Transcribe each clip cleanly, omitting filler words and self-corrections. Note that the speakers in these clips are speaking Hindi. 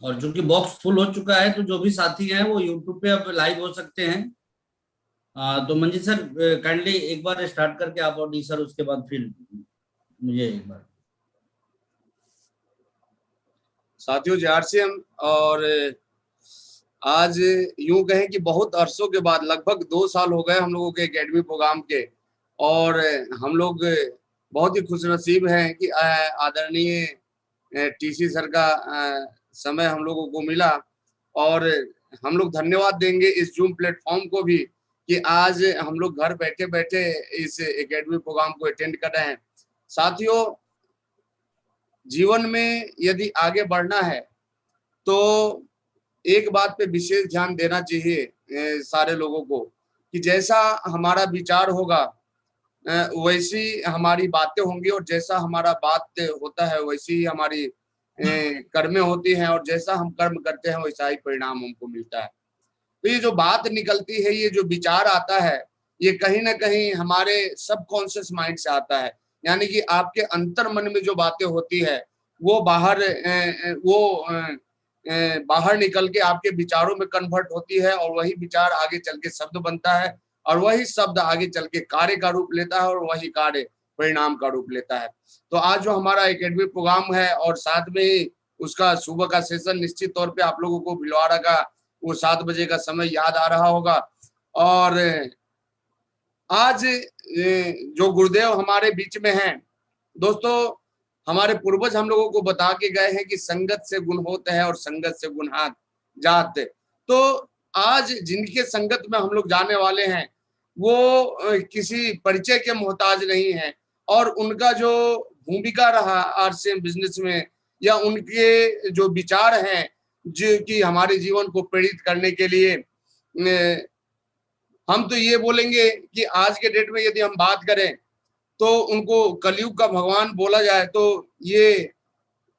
और चूंकि बॉक्स फुल हो चुका है, तो जो भी साथी हैं वो यूट्यूब पे अब लाइव हो सकते हैं। तो मंजीत सर, काइंडली एक बार स्टार्ट करके आप, और डी सर उसके बाद फिर मुझे एक बार। साथियों, JRCM और आज यूं कहें कि बहुत अरसों के बाद, लगभग 2 साल हो गए हम लोगों के एकेडमी प्रोग्राम के, और हम लोग बहुत ही खुशनसीब हैं कि आदरणीय TC सर का समय हम लोगों को मिला। और हम लोग धन्यवाद देंगे इस जूम प्लेटफॉर्म को भी कि आज हम लोग घर बैठे बैठे इस एकेडमी प्रोग्राम को अटेंड कर रहे हैं। साथियों, जीवन में यदि आगे बढ़ना है तो एक बात पे विशेष ध्यान देना चाहिए सारे लोगों को, कि जैसा हमारा विचार होगा वैसी हमारी बातें होंगी, और जैसा हमारा बात होता है वैसी ही हमारी कर्में होती हैं, और जैसा हम कर्म करते हैं वैसा ही परिणाम हमको मिलता है। तो ये जो बात निकलती है, ये जो विचार आता है, ये कहीं ना कहीं हमारे सबकॉन्शियस माइंड से आता है। यानी कि आपके अंतर मन में जो बातें होती है वो बाहर निकल के आपके विचारों में कन्वर्ट होती है, और वही विचार आगे चल के शब्द बनता है, और वही शब्द आगे चल के कार्य का रूप लेता है, और वही कार्य परिणाम का रूप लेता है। तो आज जो हमारा एकेडमी प्रोग्राम है, और साथ में ही उसका सुबह का सेशन, निश्चित तौर पे आप लोगों को भिलवाड़ा का वो 7 बजे का समय याद आ रहा होगा। और आज जो गुरुदेव हमारे बीच में हैं, दोस्तों, हमारे पूर्वज हम लोगों को बता के गए हैं कि संगत से गुण होता है और संगत से गुण हाथ जात। तो आज जिनके संगत में हम लोग जाने वाले हैं वो किसी परिचय के मोहताज नहीं है, और उनका जो भूमिका रहा RCM बिजनेस में, या उनके जो विचार हैं जो कि हमारे जीवन को प्रेरित करने के लिए, हम तो ये बोलेंगे कि आज के डेट में यदि हम बात करें तो उनको कलयुग का भगवान बोला जाए तो ये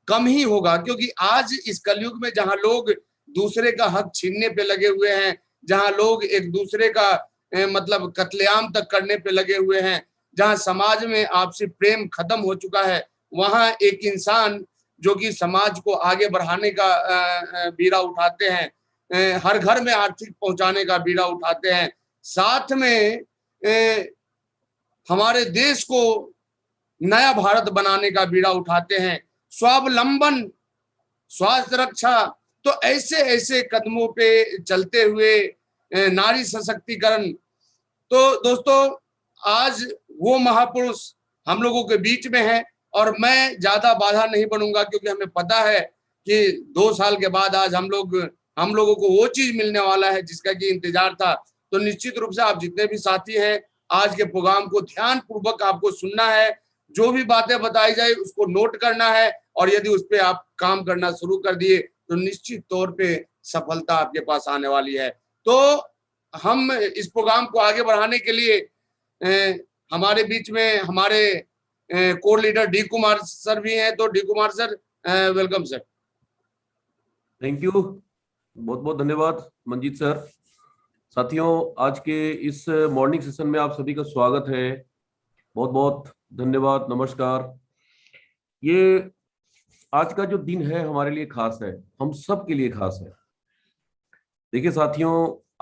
कम ही होगा। क्योंकि आज इस कलयुग में जहां लोग दूसरे का हक छीनने पे लगे हुए हैं, जहां लोग एक दूसरे का मतलब कत्लेआम तक करने पे लगे हुए हैं, जहां समाज में आपसी प्रेम खत्म हो चुका है, वहां एक इंसान जो कि समाज को आगे बढ़ाने का बीड़ा उठाते हैं, हर घर में आर्थिक पहुंचाने का बीड़ा उठाते हैं, साथ में हमारे देश को नया भारत बनाने का बीड़ा उठाते हैं, स्वावलंबन, स्वास्थ्य रक्षा। तो ऐसे ऐसे कदमों पे चलते हुए नारी सशक्तिकरण। तो दोस्तों, आज वो महापुरुष हम लोगों के बीच में है, और मैं ज्यादा बाधा नहीं बनूंगा, क्योंकि हमें पता है कि 2 साल के बाद आज हम लोगों को वो चीज मिलने वाला है जिसका कि इंतजार था। तो निश्चित रूप से आप जितने भी साथी हैं, आज के प्रोग्राम को ध्यान पूर्वक आपको सुनना है, जो भी बातें बताई जाए उसको नोट करना है, और यदि उस पर आप काम करना शुरू कर दिए तो निश्चित तौर पे सफलता आपके पास आने वाली है। तो हम इस प्रोग्राम को आगे बढ़ाने के लिए हमारे बीच में हमारे core leader D Kumar sir भी हैं। तो D Kumar sir, welcome sir. Thank you, बहुत बहुत धन्यवाद मंजीत सर। साथियों, आज के इस मॉर्निंग सेशन में आप सभी का स्वागत है। बहुत बहुत धन्यवाद, नमस्कार। ये आज का जो दिन है हमारे लिए खास है, हम सब के लिए खास है। देखिए साथियों,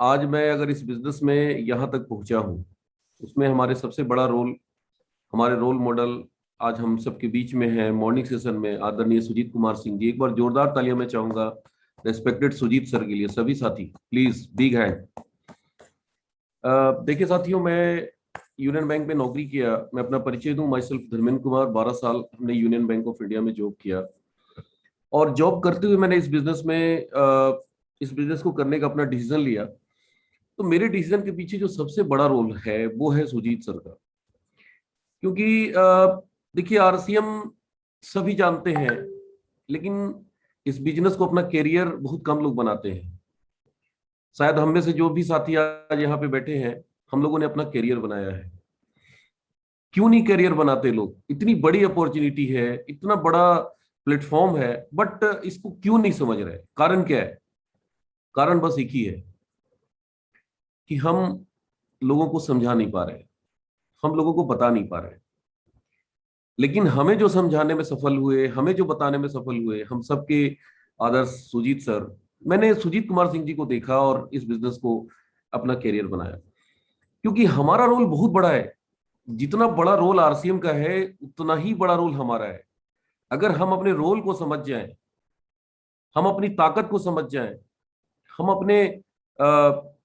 आज मैं अगर इस बिजनेस में यहाँ तक पहुंचा हूँ, उसमें हमारे सबसे बड़ा रोल, हमारे रोल मॉडल आज हम सबके बीच में है मॉर्निंग सेशन में, आदरणीय सुजीत कुमार सिंह जी। एक बार जोरदार तालियां मैं चाहूंगा रेस्पेक्टेड सुजीत सर के लिए। सभी साथी प्लीज बिग हैंड। देखिए साथियों, मैं यूनियन बैंक में नौकरी किया। मैं अपना परिचय दूं, माई सेल्फ धर्मेंद्र कुमार। 12 साल हमने यूनियन बैंक ऑफ इंडिया में जॉब किया, और जॉब करते हुए मैंने इस बिजनेस को करने का अपना डिसीजन लिया। तो मेरे डिसीजन के पीछे जो सबसे बड़ा रोल है वो है सुजीत सर का। क्योंकि देखिए, RCM सभी जानते हैं, लेकिन इस बिजनेस को अपना कैरियर बहुत कम लोग बनाते हैं। शायद हम में से जो भी साथी आज यहाँ पे बैठे हैं, हम लोगों ने अपना कैरियर बनाया है। क्यों नहीं कैरियर बनाते लोग? इतनी बड़ी अपॉर्चुनिटी है, इतना बड़ा प्लेटफॉर्म है, बट इसको क्यों नहीं समझ रहे? कारण क्या है? कारण बस एक ही है कि हम लोगों को समझा नहीं पा रहे, हम लोगों को बता नहीं पा रहे। लेकिन हमें जो समझाने में सफल हुए, हमें जो बताने में सफल हुए, हम सबके आदर्श सुजीत सर, मैंने सुजीत कुमार सिंह जी को देखा और इस बिजनेस को अपना कैरियर बनाया, क्योंकि हमारा रोल बहुत बड़ा है। जितना बड़ा रोल आरसीएम का है उतना ही बड़ा रोल हमारा है। अगर हम अपने रोल को समझ जाएं, हम अपनी ताकत को समझ जाएं, हम अपने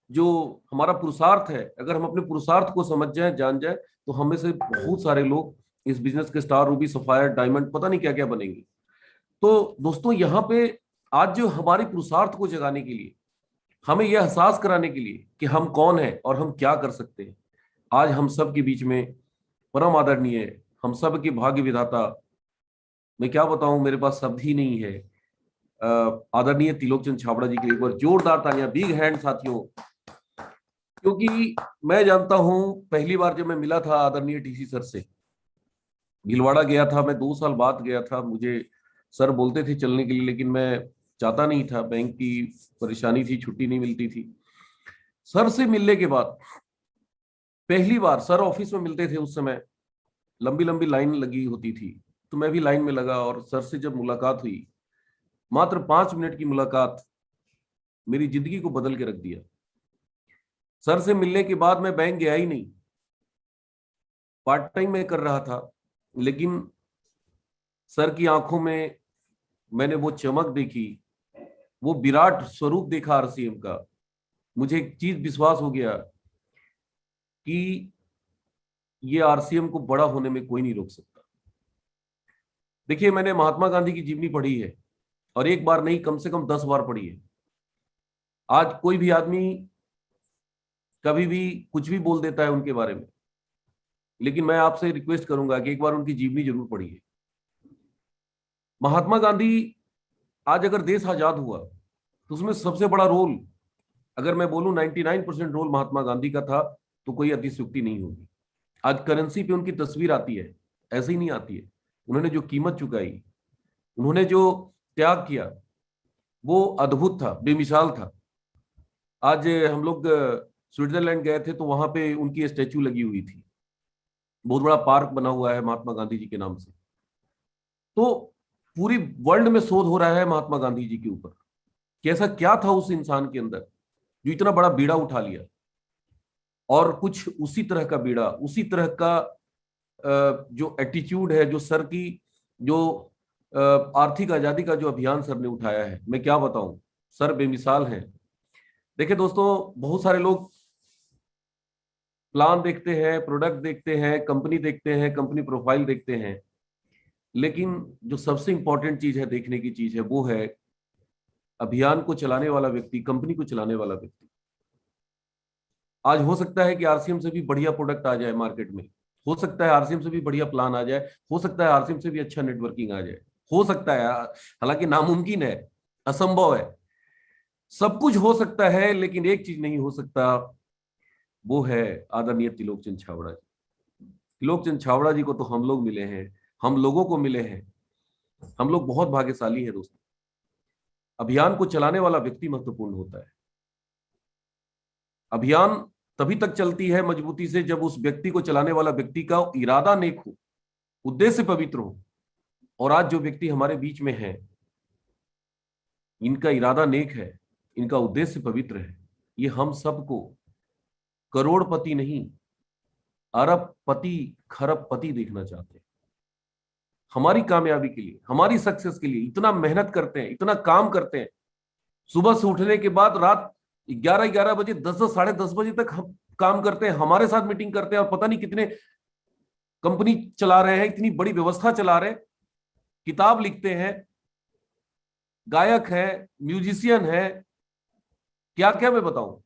जो हमारा पुरुषार्थ है, अगर हम अपने पुरुषार्थ को समझ जाएं, जान जाएं, तो हमें से बहुत सारे लोग इस बिजनेस के स्टार, रूबी, सफायर, डायमंड, पता नहीं क्या क्या बनेंगे। तो दोस्तों, यहाँ पे आज जो हमारे पुरुषार्थ को जगाने के लिए, हमें यह एहसास कराने के लिए कि हम कौन हैं और हम क्या कर सकते हैं, आज हम सब के बीच में परम आदरणीय, हम सब के भाग्य विधाता, मैं क्या बताऊं, मेरे पास शब्द ही नहीं है, आदरणीय त्रिलोक चंद छाबड़ा जी के लिए एक बार जोरदार तालियां, बिग हैंड साथियों। क्योंकि मैं जानता हूं, पहली बार जब मैं मिला था आदरणीय टीसी सर से, भीलवाड़ा गया था मैं, 2 साल बाद गया था। मुझे सर बोलते थे चलने के लिए, लेकिन मैं चाहता नहीं था, बैंक की परेशानी थी, छुट्टी नहीं मिलती थी। सर से मिलने के बाद पहली बार, सर ऑफिस में मिलते थे उस समय, लंबी लंबी लाइन लगी होती थी, तो मैं भी लाइन में लगा और सर से जब मुलाकात हुई, मात्र 5 मिनट की मुलाकात मेरी जिंदगी को बदल के रख दिया। सर से मिलने के बाद मैं बैंक गया ही नहीं, पार्ट टाइम में कर रहा था, लेकिन सर की आंखों में मैंने वो चमक देखी, वो विराट स्वरूप देखा आरसीएम का। मुझे एक चीज विश्वास हो गया कि ये आरसीएम को बड़ा होने में कोई नहीं रोक सकता। देखिए, मैंने महात्मा गांधी की जीवनी पढ़ी है, और एक बार नहीं, कम से कम 10 बार पढ़ी है। आज कोई भी आदमी कभी भी कुछ भी बोल देता है उनके बारे में, लेकिन मैं आपसे रिक्वेस्ट करूंगा कि एक बार उनकी जीवनी जरूर पढ़िए। महात्मा गांधी, आज अगर देश आजाद हुआ तो उसमें सबसे बड़ा रोल, अगर मैं बोलूं 99% रोल महात्मा गांधी का था, तो कोई अतिशयोक्ति नहीं होगी। आज करेंसी पे उनकी तस्वीर आती है, ऐसे ही नहीं आती है। उन्होंने जो कीमत चुकाई, उन्होंने जो त्याग किया, वो अद्भुत था, बेमिसाल था। आज हम लोग स्विट्जरलैंड गए थे, तो वहां पे उनकी स्टैचू लगी हुई थी, बहुत बड़ा पार्क बना हुआ है महात्मा गांधी जी के नाम से। तो पूरी वर्ल्ड में शोध हो रहा है महात्मा गांधी जी के ऊपर, कि ऐसा क्या था उस इंसान के अंदर जो इतना बड़ा बीड़ा उठा लिया। और कुछ उसी तरह का बीड़ा, उसी तरह का जो एटीट्यूड है, जो सर की जो आर्थिक आजादी का जो अभियान सर ने उठाया है, मैं क्या बताऊं, सर बेमिसाल हैं। देखिए दोस्तों, बहुत सारे लोग प्लान देखते हैं, प्रोडक्ट देखते हैं, कंपनी देखते हैं, कंपनी प्रोफाइल देखते हैं, लेकिन जो सबसे इंपॉर्टेंट चीज है, देखने की चीज है, वो है अभियान को चलाने वाला व्यक्ति, कंपनी को चलाने वाला व्यक्ति। आज हो सकता है कि आरसीएम से भी बढ़िया प्रोडक्ट आ जाए मार्केट में, हो सकता है आरसीएम से भी बढ़िया प्लान आ जाए, हो सकता है आरसीएम से भी अच्छा नेटवर्किंग आ जाए, हो सकता है, हालांकि नामुमकिन है, असंभव है, सब कुछ हो सकता है, लेकिन एक चीज नहीं हो सकता, वो है आदरणीय त्रिलोक चंद छाबड़ा जी। त्रिलोक चंद छाबड़ा जी को तो हम लोग मिले हैं, हम लोगों को मिले हैं, हम लोग बहुत भाग्यशाली हैं दोस्तों। अभियान को चलाने वाला व्यक्ति महत्वपूर्ण होता है। अभियान तभी तक चलती है मजबूती से जब उस व्यक्ति को चलाने वाला व्यक्ति का इरादा नेक हो, उद्देश्य पवित्र हो। और आज जो व्यक्ति हमारे बीच में है, इनका इरादा नेक है, इनका उद्देश्य पवित्र है। ये हम सबको करोड़पति नहीं, अरबपति, खरबपति देखना चाहते हैं। हमारी कामयाबी के लिए, हमारी सक्सेस के लिए इतना मेहनत करते हैं, इतना काम करते हैं। सुबह से उठने के बाद रात 11 बजे, 10 साढ़े 10 बजे तक हम काम करते हैं, हमारे साथ मीटिंग करते हैं, और पता नहीं कितने कंपनी चला रहे हैं, इतनी बड़ी व्यवस्था चला रहे हैं, किताब लिखते हैं, गायक है, म्यूजिशियन है, क्या क्या मैं बताऊं।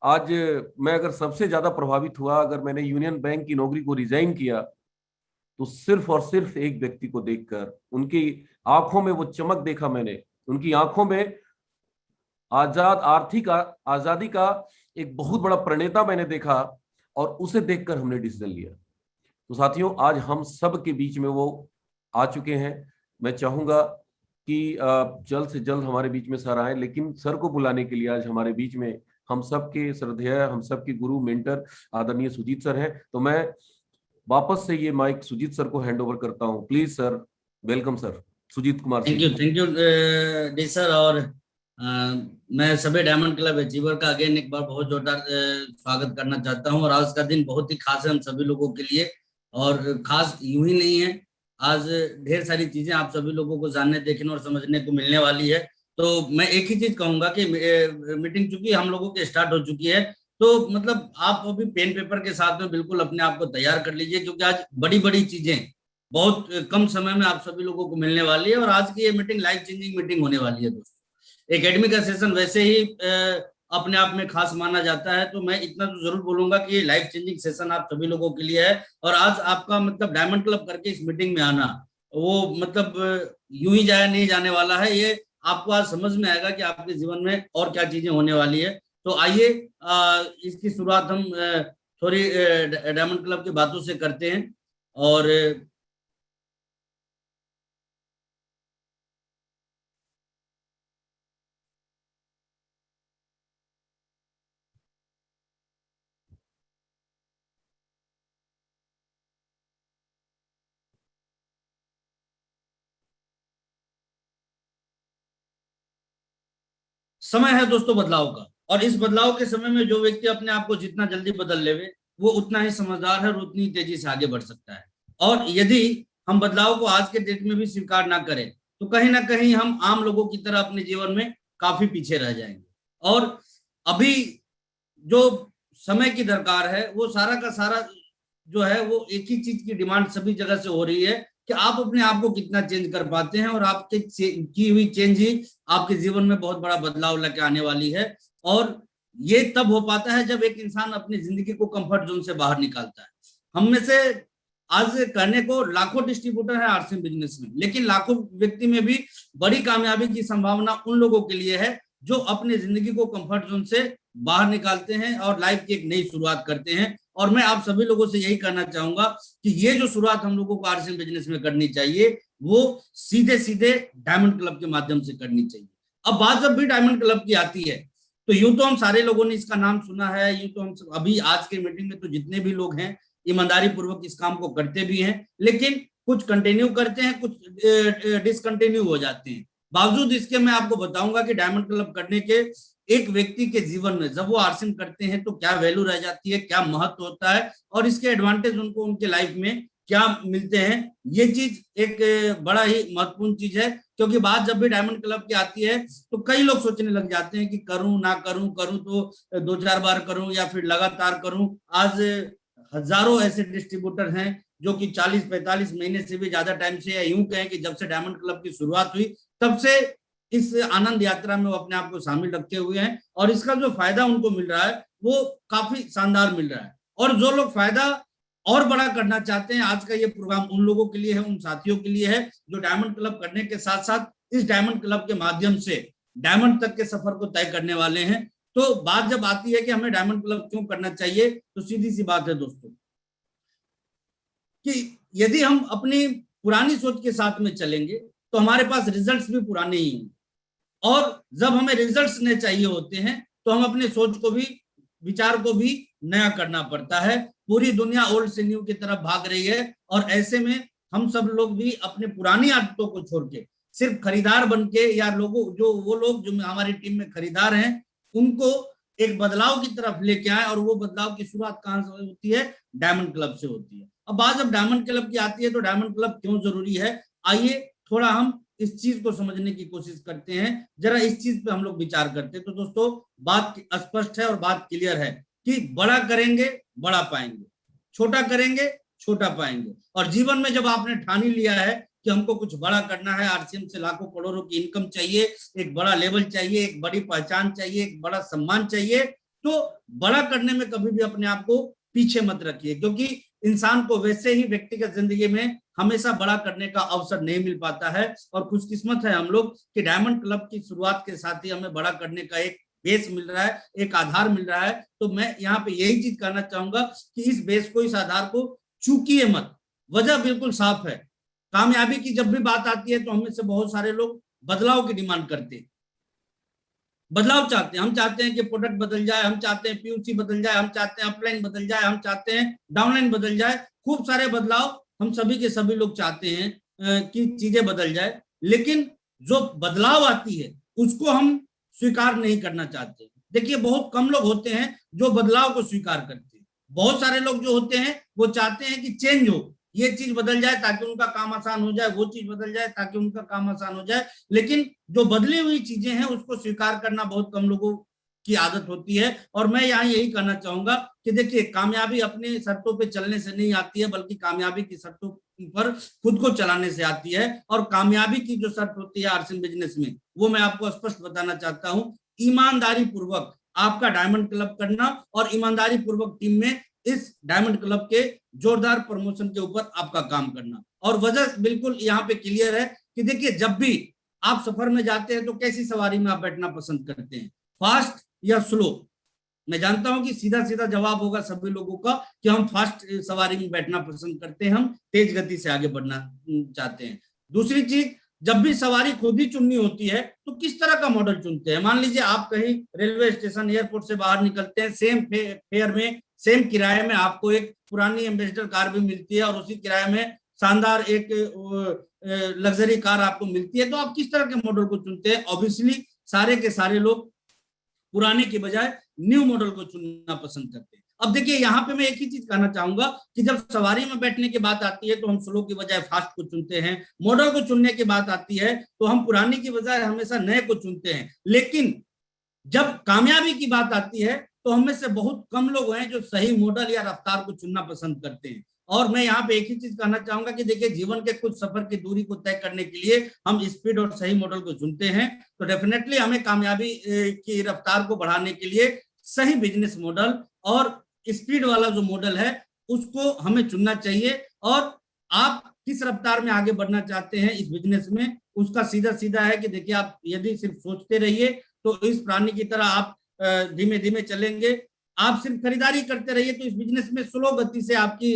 आज मैं अगर सबसे ज्यादा प्रभावित हुआ, अगर मैंने यूनियन बैंक की नौकरी को रिजाइन किया, तो सिर्फ और सिर्फ एक व्यक्ति को देखकर, उनकी आंखों में वो चमक देखा मैंने, उनकी आंखों में आर्थिक आजादी का एक बहुत बड़ा प्रणेता मैंने देखा, और उसे देखकर हमने डिसीजन लिया। तो साथियों, आज हम सब के बीच में वो आ चुके हैं। मैं चाहूंगा कि जल्द से जल्द हमारे बीच में सर आए, लेकिन सर को बुलाने के लिए आज हमारे बीच में हम सबके श्रद्धेय, हम सबके गुरु, मेंटर आदरणीय सुजीत सर हैं। तो मैं वापस से ये माइक सुजीत सर को हैंड ओवर करता हूं। Please sir, welcome sir. Sujeet Kumar thank Singh. You डी सर। और मैं सभी डायमंड क्लब अचीवर का अगेन एक बार बहुत जोरदार स्वागत करना चाहता हूं। और आज का दिन बहुत ही खास है हम सभी लोगों के लिए, और खास यूं ही नहीं है, आज ढेर सारी चीजें आप सभी लोगों को जानने, देखने और समझने को मिलने वाली है। तो मैं एक ही चीज कहूंगा कि मीटिंग चूंकि हम लोगों की स्टार्ट हो चुकी है, तो मतलब आप अभी पेन पेपर के साथ में बिल्कुल अपने आप को तैयार कर लीजिए, क्योंकि आज बड़ी बड़ी चीजें बहुत कम समय में आप सभी लोगों को मिलने वाली है। और आज की ये मीटिंग लाइफ चेंजिंग मीटिंग होने वाली है दोस्तों। एकेडमी का सेशन वैसे ही अपने आप में खास माना जाता है, तो मैं इतना तो जरूर बोलूंगा कि ये लाइफ चेंजिंग सेशन आप सभी लोगों के लिए है। और आज आपका मतलब डायमंड क्लब करके इस मीटिंग में आना, वो मतलब यूं ही जाया नहीं जाने वाला है। ये आपको आज समझ में आएगा कि आपके जीवन में और क्या चीजें होने वाली है। तो आइए इसकी शुरुआत हम थोड़ी डायमंड क्लब की बातों से करते हैं। और समय है दोस्तों बदलाव का, और इस बदलाव के समय में जो व्यक्ति अपने आप को जितना जल्दी बदल लेवे, वो उतना ही समझदार है और उतनी तेजी से आगे बढ़ सकता है। और यदि हम बदलाव को आज के डेट में भी स्वीकार ना करें, तो कहीं ना कहीं हम आम लोगों की तरह अपने जीवन में काफी पीछे रह जाएंगे। और अभी जो समय की दरकार है, वो सारा का सारा जो है वो एक ही चीज की डिमांड सभी जगह से हो रही है कि आप अपने आप को कितना चेंज कर पाते हैं। और आपके की हुई चेंज ही आपके जीवन में बहुत बड़ा बदलाव लेके आने वाली है। और ये तब हो पाता है जब एक इंसान अपनी जिंदगी को कंफर्ट जोन से बाहर निकालता है। हम में से आज कहने को लाखों डिस्ट्रीब्यूटर है आरसीएम बिजनेस में, लेकिन लाखों व्यक्ति में भी बड़ी कामयाबी की संभावना उन लोगों के लिए है जो अपने जिंदगी को कंफर्ट जोन से बाहर निकालते हैं और लाइफ की एक नई शुरुआत करते हैं। और मैं आप सभी लोगों से यही कहना चाहूंगा कि ये जो शुरुआत हम लोगों को आरसीएम बिजनेस में करनी चाहिए, वो सीधे सीधे डायमंड क्लब के माध्यम से करनी चाहिए। अब बात जब भी डायमंड क्लब की आती है, तो यूं तो हम सारे लोगों ने इसका नाम सुना है, यूं तो हम अभी आज के मीटिंग में तो जितने भी लोग हैं ईमानदारी पूर्वक इस काम को करते भी हैं, लेकिन कुछ कंटिन्यू करते हैं, कुछ डिसकंटिन्यू हो जाते हैं। बावजूद इसके मैं आपको बताऊंगा कि डायमंड क्लब करने के एक व्यक्ति के जीवन में जब वो आरसीएम करते हैं तो क्या वैल्यू रह जाती है, क्या महत्व होता है, और इसके एडवांटेज उनको उनके लाइफ में क्या मिलते हैं। ये चीज एक बड़ा ही महत्वपूर्ण चीज है, क्योंकि बात जब भी डायमंड क्लब की आती है तो कई लोग सोचने लग जाते हैं कि करूं ना करूं, करूं तो 2-4 बार करूं या फिर लगातार करूं। आज हजारों ऐसे डिस्ट्रीब्यूटर हैं जो कि 40-45 महीने से भी ज्यादा टाइम से, या यूं कहें कि जब से डायमंड क्लब की शुरुआत हुई तब से इस आनंद यात्रा में वो अपने आप को शामिल रखे हुए हैं। और इसका जो फायदा उनको मिल रहा है वो काफी शानदार मिल रहा है। और जो लोग फायदा और बड़ा करना चाहते हैं, आज का ये प्रोग्राम उन लोगों के लिए है, उन साथियों के लिए है जो डायमंड क्लब करने के साथ साथ इस डायमंड क्लब के माध्यम से डायमंड तक के सफर को तय करने वाले हैं। तो बात जब आती है कि हमें डायमंड क्लब क्यों करना चाहिए, तो सीधी सी बात है दोस्तों कि यदि हम अपनी पुरानी सोच के साथ में चलेंगे तो हमारे पास रिजल्ट्स भी पुराने ही हैं। और जब हमें रिजल्ट्स नए चाहिए होते हैं तो हम अपने सोच को भी, विचार को भी नया करना पड़ता है। पूरी दुनिया ओल्ड से न्यू की तरफ भाग रही है, और ऐसे में हम सब लोग भी अपने पुरानी आदतों को छोड़ के सिर्फ खरीदार बन के, या लोगों वो लोग जो हमारी टीम में खरीदार हैं, उनको एक बदलाव की तरफ लेके आए। और वो बदलाव की शुरुआत कहां से होती है? डायमंड क्लब से होती है। अब बात जब डायमंड क्लब की आती है तो डायमंड क्लब क्यों जरूरी है, आइए थोड़ा हम इस चीज को समझने की कोशिश करते हैं। जरा इस चीज पे हम लोग विचार करते हैं। तो दोस्तों बात स्पष्ट है और बात क्लियर है कि बड़ा करेंगे बड़ा पाएंगे, छोटा करेंगे छोटा पाएंगे। और जीवन में जब आपने ठान ही लिया है कि हमको कुछ बड़ा करना है, आरसीएम से लाखों करोड़ों की इनकम चाहिए, एक बड़ा लेवल चाहिए, एक बड़ी पहचान चाहिए, एक बड़ा सम्मान चाहिए, तो बड़ा करने में कभी भी अपने आप को पीछे मत रखिए, क्योंकि इंसान को वैसे ही व्यक्तिगत जिंदगी में हमेशा बड़ा करने का अवसर नहीं मिल पाता है। और खुशकिस्मत है हम लोग कि डायमंड क्लब की शुरुआत के साथ ही हमें बड़ा करने का एक बेस मिल रहा है, एक आधार मिल रहा है। तो मैं यहाँ पे यही चीज कहना चाहूंगा कि इस बेस को, इस आधार को चूकिए मत। वजह बिल्कुल साफ है, कामयाबी की जब भी बात आती है तो हमें से बहुत सारे लोग बदलाव की डिमांड करते हैं, बदलाव चाहते हैं। हम चाहते हैं कि प्रोडक्ट बदल जाए, हम चाहते हैं पीयूसी बदल जाए, हम चाहते हैं अपलाइन बदल जाए, हम चाहते हैं डाउनलाइन बदल जाए। खूब सारे बदलाव हम सभी के सभी लोग चाहते हैं कि चीजें बदल जाए। लेकिन जो बदलाव आती है उसको हम स्वीकार नहीं करना चाहते। देखिए, बहुत कम लोग होते हैं जो बदलाव को स्वीकार करते हैं। बहुत सारे लोग जो होते हैं वो चाहते हैं कि चेंज हो, ये चीज बदल जाए ताकि उनका काम आसान हो जाए, वो चीज बदल जाए ताकि उनका काम आसान हो जाए। लेकिन जो बदली हुई चीजें हैं उसको स्वीकार करना बहुत कम लोगों की आदत होती है। और मैं यहाँ यही कहना चाहूंगा कि देखिए, कामयाबी अपनी शर्तों पे चलने से नहीं आती है, बल्कि कामयाबी की शर्तों पर खुद को चलाने से आती है। और कामयाबी की जो शर्त होती है आरसीएम बिजनेस में, वो मैं आपको स्पष्ट बताना चाहता हूं, ईमानदारी पूर्वक आपका डायमंड क्लब करना और ईमानदारी पूर्वक टीम में इस डायमंड क्लब के जोरदार प्रमोशन के ऊपर आपका काम करना। और वजह बिल्कुल यहाँ पे क्लियर है कि देखिए, जब भी आप सफर में जाते हैं तो कैसी सवारी में आप बैठना पसंद करते हैं, फास्ट या स्लो? मैं जानता हूं कि सीधा सीधा जवाब होगा सभी लोगों का कि हम फास्ट सवारी में बैठना पसंद करते हैं, हम तेज गति से आगे बढ़ना चाहते हैं। दूसरी चीज, जब भी सवारी खुद ही चुननी होती है तो किस तरह का मॉडल चुनते हैं? मान लीजिए आप कहीं रेलवे स्टेशन, एयरपोर्ट से बाहर निकलते हैं, सेम फेयर में, सेम किराए में आपको एक पुरानी एम्बेसडर कार भी मिलती है और उसी किराए में शानदार एक लग्जरी कार आपको मिलती है, तो आप किस तरह के मॉडल को चुनते हैं? ऑब्वियसली सारे के सारे लोग पुराने के बजाय न्यू मॉडल को चुनना पसंद करते हैं। अब देखिए, यहाँ पे मैं एक ही चीज कहना चाहूंगा कि जब सवारी में बैठने की बात आती है तो हम स्लो की बजाय फास्ट को चुनते हैं, मॉडल को चुनने की बात आती है तो हम पुराने की बजाय हमेशा नए को चुनते हैं। लेकिन जब कामयाबी की बात आती है तो हम में से बहुत कम लोग हैं जो सही मॉडल या रफ्तार को चुनना पसंद करते हैं। और मैं यहाँ पे एक ही चीज कहना चाहूंगा कि देखिए, जीवन के कुछ सफर की दूरी को तय करने के लिए हम स्पीड और सही मॉडल को चुनते हैं, तो डेफिनेटली हमें कामयाबी की रफ्तार को बढ़ाने के लिए सही बिजनेस मॉडल और स्पीड वाला जो मॉडल है उसको हमें चुनना चाहिए। और आप किस रफ्तार में आगे बढ़ना चाहते हैं इस बिजनेस में, उसका सीधा सीधा है कि देखिए, आप यदि सिर्फ सोचते रहिए तो इस प्राणी की तरह आप धीमे धीमे चलेंगे। आप सिर्फ खरीदारी करते रहिए तो इस बिजनेस में स्लो गति से आपकी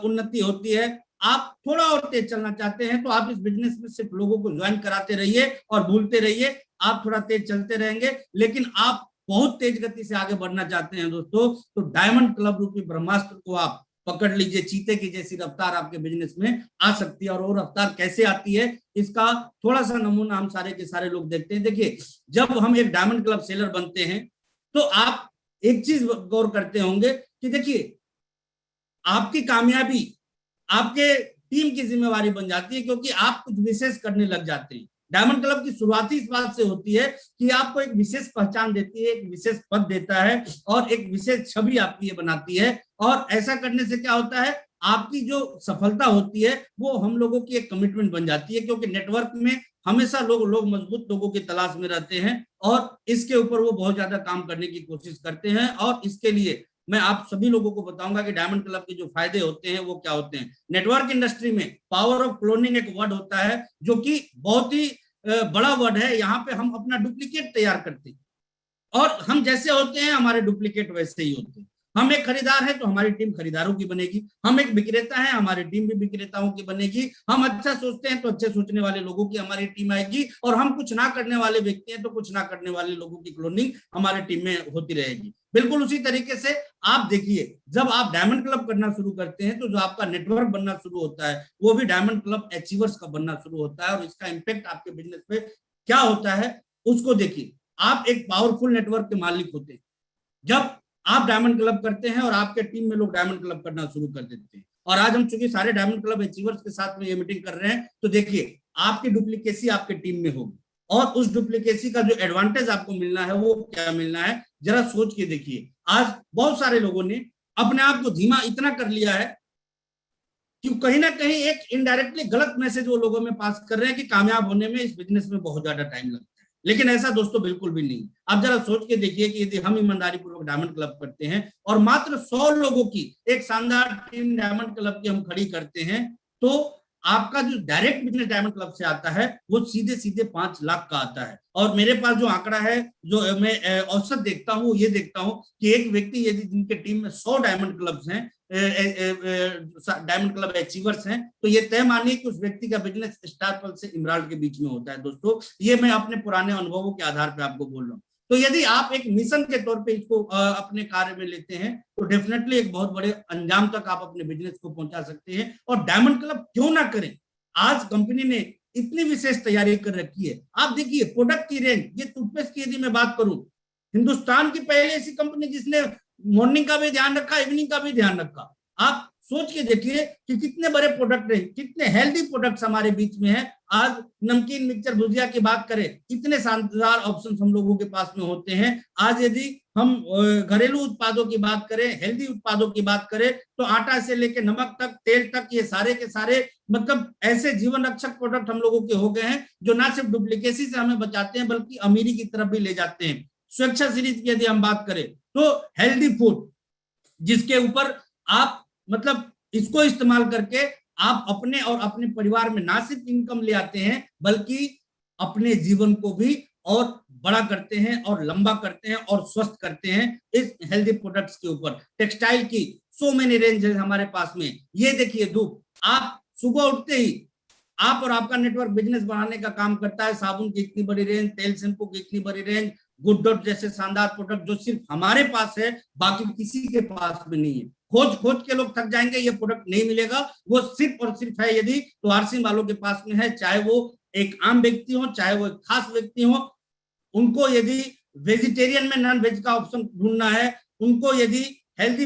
उन्नति होती है। आप थोड़ा और तेज चलना चाहते हैं तो आप इस बिजनेस में सिर्फ लोगों को ज्वाइन कराते रहिए और भूलते रहिए, आप थोड़ा तेज चलते रहेंगे। लेकिन आप बहुत तेज गति से आगे बढ़ना चाहते हैं दोस्तों, तो डायमंड क्लब रूपी ब्रह्मास्त्र को आप पकड़ लीजिए। चीते की जैसी रफ्तार आपके बिजनेस में आ सकती है। और वो रफ्तार कैसे आती है, इसका थोड़ा सा नमूना हम सारे के सारे लोग देखते हैं। देखिए, जब हम एक डायमंड क्लब सेलर बनते हैं तो आप एक चीज गौर करते होंगे कि देखिए, आपकी कामयाबी आपके टीम की जिम्मेवारी बन जाती है, क्योंकि आप कुछ विशेष करने लग जाते हैं। डायमंड क्लब की शुरुआत इस बात से होती है कि आपको एक विशेष पहचान देती है, एक विशेष पद देता है और एक विशेष छवि आपकी बनाती है। और ऐसा करने से क्या होता है, आपकी जो सफलता होती है वो हम लोगों की एक कमिटमेंट बन जाती है, क्योंकि नेटवर्क में हमेशा लोग मजबूत लोगों की तलाश में रहते हैं और इसके ऊपर वो बहुत ज्यादा काम करने की कोशिश करते हैं। और इसके लिए मैं आप सभी लोगों को बताऊंगा कि डायमंड क्लब के जो फायदे होते हैं वो क्या होते हैं। नेटवर्क इंडस्ट्री में पावर ऑफ क्लोनिंग एक वर्ड होता है जो कि बहुत ही बड़ा वर्ड है। यहाँ पे हम अपना डुप्लीकेट तैयार करते हैं और हम जैसे होते हैं हमारे डुप्लीकेट वैसे ही होते हैं। हम एक खरीदार हैं तो हमारी टीम खरीदारों की बनेगी, हम एक विक्रेता हैं हमारी टीम भी विक्रेताओं की बनेगी, हम अच्छा सोचते हैं तो अच्छे सोचने वाले लोगों की हमारी टीम आएगी, और हम कुछ ना करने वाले व्यक्ति हैं तो कुछ ना करने वाले लोगों की क्लोनिंग हमारे टीम में होती रहेगी। बिल्कुल उसी तरीके से आप देखिए, जब आप डायमंड क्लब करना शुरू करते हैं तो जो आपका नेटवर्क बनना शुरू होता है वो भी डायमंड क्लब अचीवर्स का बनना शुरू होता है। और इसका इंपैक्ट आपके बिजनेस पे क्या होता है उसको देखिए। आप एक पावरफुल नेटवर्क के मालिक होते हैं जब आप डायमंड क्लब करते हैं और आपके टीम में लोग डायमंड क्लब करना शुरू कर देते हैं। और आज हम चूंकि सारे डायमंड क्लब अचीवर्स के साथ में ये मीटिंग कर रहे हैं तो देखिए, आपकी डुप्लीकेसी आपके टीम में होगी और उस डुप्लीकेसी का जो एडवांटेज आपको मिलना है वो क्या मिलना है, जरा सोच के देखिए। आज बहुत सारे लोगों ने अपने आप को धीमा इतना कर लिया है कि कहीं ना कहीं एक इनडायरेक्टली गलत मैसेज वो लोगों में पास कर रहे हैं कि कामयाब होने में इस बिजनेस में बहुत ज्यादा टाइम लगता है। लेकिन ऐसा दोस्तों बिल्कुल भी नहीं। आप जरा सोच के देखिए कि यदि हम ईमानदारी पूर्वक डायमंड क्लब करते हैं और मात्र 100 लोगों की एक शानदार टीम डायमंड क्लब की हम खड़ी करते हैं तो आपका जो डायरेक्ट बिजनेस डायमंड क्लब से आता है वो सीधे सीधे 5 लाख का आता है। और मेरे पास जो आंकड़ा है, जो मैं औसत देखता हूँ, ये देखता हूँ कि एक व्यक्ति यदि जिनके टीम में 100 डायमंड क्लब्स हैं, डायमंड क्लब अचीवर्स हैं, तो ये तय मानिए कि उस व्यक्ति का बिजनेस स्टार पल से इमराल्ड के बीच में होता है। दोस्तों, ये मैं अपने पुराने अनुभवों के आधार पर आपको बोल रहा हूँ। तो यदि आप एक मिशन के तौर पे इसको अपने कार्य में लेते हैं तो डेफिनेटली एक बहुत बड़े अंजाम तक आप अपने बिजनेस को पहुंचा सकते हैं। और डायमंड क्लब क्यों ना करें, आज कंपनी ने इतनी विशेष तैयारी कर रखी है। आप देखिए प्रोडक्ट की रेंज, ये टूथपेस्ट की यदि मैं बात करूं, हिंदुस्तान की पहले ऐसी कंपनी जिसने मॉर्निंग का भी ध्यान रखा, इवनिंग का भी ध्यान रखा। आप सोच के देखिए कि कितने बड़े प्रोडक्ट है, कितने हेल्दी प्रोडक्ट्स हमारे बीच में है। आज नमकीन, मिक्सचर, भुजिया की बात करें, इतने शानदार ऑप्शंस हम लोगों के पास में होते हैं। आज यदि हम घरेलू उत्पादों की बात करें, हेल्दी उत्पादों की बात करें, तो आटा से लेकर नमक तक, तेल तक, ये सारे के सारे मतलब ऐसे जीवन रक्षक प्रोडक्ट हम लोगों के हो गए हैं जो ना सिर्फ डुप्लीकेसी से हमें बचाते हैं बल्कि अमीरी की तरफ भी ले जाते हैं। सुरक्षा सीरीज की यदि हम बात करें तो हेल्दी फूड, जिसके ऊपर आप मतलब इसको इस्तेमाल करके आप अपने और अपने परिवार में ना सिर्फ इनकम ले आते हैं बल्कि अपने जीवन को भी और बड़ा करते हैं और लंबा करते हैं और स्वस्थ करते हैं इस हेल्दी प्रोडक्ट्स के ऊपर। टेक्सटाइल की सो मेनी रेंज है हमारे पास में। ये देखिए धूप, आप सुबह उठते ही आप और आपका नेटवर्क बिजनेस बढ़ाने का काम करता है। साबुन की इतनी बड़ी रेंज, तेल शैम्पू की इतनी बड़ी रेंज, गुड डॉट जैसे शानदार प्रोडक्ट जो सिर्फ हमारे पास है, बाकी किसी के पास भी नहीं है। खोज खोज के लोग थक जाएंगे, ये प्रोडक्ट नहीं मिलेगा। वो सिर्फ और सिर्फ है यदि तो आरसीएम वालों के पास में है, चाहे वो एक आम व्यक्ति हो, चाहे वो एक खास व्यक्ति हो। उनको यदि वेजिटेरियन में नॉन वेज का ऑप्शन ढूंढना है, उनको यदि हेल्दी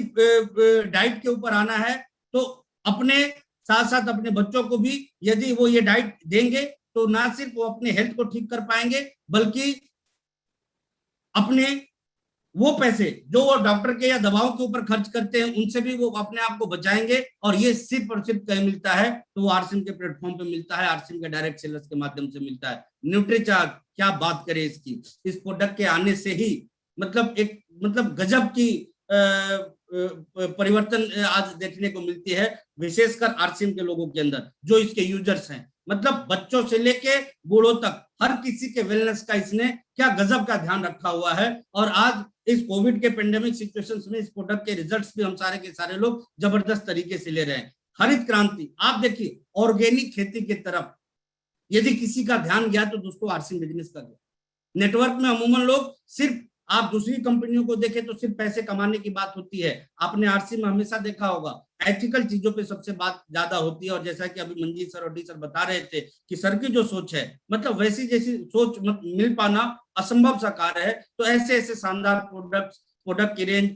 डाइट के ऊपर आना है, तो अपने साथ साथ अपने बच्चों को भी यदि वो ये डाइट देंगे तो ना सिर्फ वो अपने हेल्थ को ठीक कर पाएंगे बल्कि अपने वो पैसे जो वो डॉक्टर के या दवाओं के ऊपर खर्च करते हैं उनसे भी वो अपने आप को बचाएंगे। और ये सिर्फ और सिर्फ कहीं मिलता है तो वो आरसीएम के प्लेटफॉर्म पे मिलता है, आरसीएम के डायरेक्ट सेलर्स के माध्यम से मिलता है। न्यूट्रीचार्ज, क्या बात करें इसकी, इस प्रोडक्ट के आने से ही मतलब एक गजब की परिवर्तन आज देखने को मिलती है, विशेषकर आरसीएम के लोगों के अंदर जो इसके यूजर्स हैं। मतलब बच्चों से लेके बूढ़ों तक हर किसी के वेलनेस का इसने क्या गजब का ध्यान रखा हुआ है। और आज इस कोविड के पेंडेमिक सिचुएशंस में इस प्रोडक्ट के रिजल्ट्स भी हम सारे के सारे लोग जबरदस्त तरीके से ले रहे हैं। हरित क्रांति, आप देखिए ऑर्गेनिक खेती की तरफ यदि किसी का ध्यान गया तो दोस्तों आरसीएम बिजनेस का गया। नेटवर्क में अमूमन लोग सिर्फ, आप दूसरी कंपनियों को देखें तो सिर्फ पैसे कमाने की बात होती है। आपने आरसीएम में हमेशा देखा होगा एथिकल चीजों पे सबसे बात ज्यादा होती है। और जैसा कि अभी मंजीत सर और डी सर बता रहे थे कि सर की जो सोच है मतलब वैसी जैसी सोच मिल पाना असंभव सा कार्य है। तो ऐसे ऐसे शानदार प्रोडक्ट की रेंज,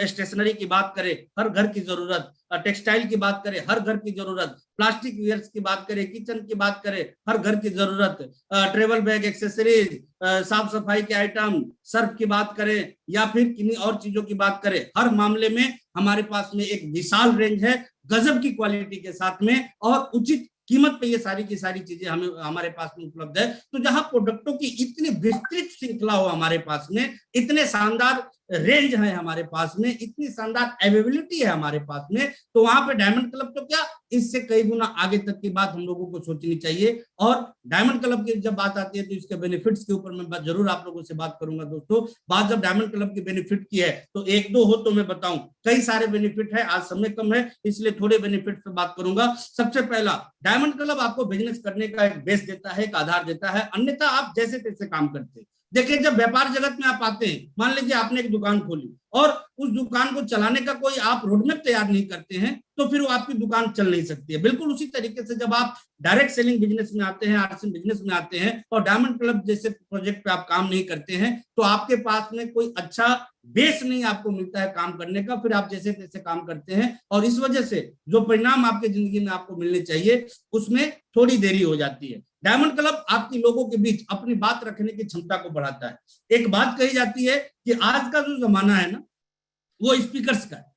स्टेशनरी की बात करें हर घर की जरूरत, टेक्सटाइल की बात करें हर घर की जरूरत, प्लास्टिक वेयर्स की बात करें, किचन की बात करें हर घर की जरूरत, ट्रेवल बैग, एक्सेसरीज, साफ सफाई के आइटम, सर्फ की बात करें या फिर किन्हीं और चीजों की बात करें, हर मामले में हमारे पास में एक विशाल रेंज है गजब की क्वालिटी के साथ में और उचित कीमत पे ये सारी की सारी चीजें हमें हमारे पास में उपलब्ध है। तो जहां प्रोडक्टों की इतनी विस्तृत श्रृंखला हो हमारे पास में, इतने शानदार रेंज है हमारे पास में, इतनी शानदार अवेलेबिलिटी है हमारे पास में, तो वहां पे डायमंड क्लब तो क्या इससे कई गुना आगे तक की बात हम लोगों को सोचनी चाहिए। और डायमंड क्लब की जब बात आती है तो इसके बेनिफिट्स के ऊपर मैं जरूर आप लोगों से बात करूंगा दोस्तों। बात जब डायमंड क्लब की बेनिफिट की है तो एक दो हो तो मैं बताऊं, कई सारे बेनिफिट है। आज समय कम है इसलिए थोड़े बेनिफिट पे बात करूंगा। सबसे पहला, डायमंड क्लब आपको बिजनेस करने का एक बेस देता है, एक आधार देता है, अन्यथा आप जैसे तैसे काम करते हैं। देखिए जब व्यापार जगत में आप आते हैं, मान लीजिए आपने एक दुकान खोली और उस दुकान को चलाने का कोई आप रोडमैप तैयार नहीं करते हैं तो फिर वो आपकी दुकान चल नहीं सकती है। बिल्कुल उसी तरीके से जब आप डायरेक्ट सेलिंग बिजनेस में आते हैं, आरसीएम बिजनेस में आते हैं और डायमंड क्लब जैसे प्रोजेक्ट पे आप काम नहीं करते हैं तो आपके पास में कोई अच्छा बेस नहीं आपको मिलता है काम करने का, फिर आप जैसे तैसे काम करते हैं और इस वजह से जो परिणाम आपके जिंदगी में आपको मिलने चाहिए उसमें थोड़ी देरी हो जाती है। डायमंड क्लब आपकी लोगों के बीच अपनी बात रखने की क्षमता को बढ़ाता है। एक बात कही जाती है कि आज का जो जमाना है ना वो स्पीकर्स का है।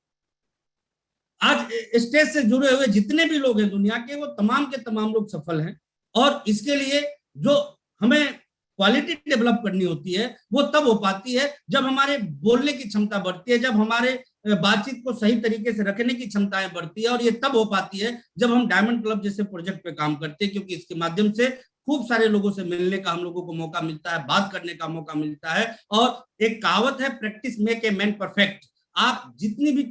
आज स्टेज से जुड़े हुए जितने भी लोग हैं दुनिया के, वो तमाम के तमाम लोग सफल हैं। और इसके लिए जो हमें क्वालिटी डेवलप करनी होती है वो तब हो पाती है जब हमारे बोलने की क्षमता बढ़ती है, जब हमारे बातचीत को सही तरीके से रखने की क्षमताएं बढ़ती है। और ये तब हो पाती है जब हम डायमंड क्लब जैसे प्रोजेक्ट पे काम करते हैं, क्योंकि इसके माध्यम से खूब सारे लोगों से मिलने का हम लोगों को मौका मिलता है, बात करने का मौका मिलता है। और एक कहावत है, practice make a man perfect. आप जितनी भी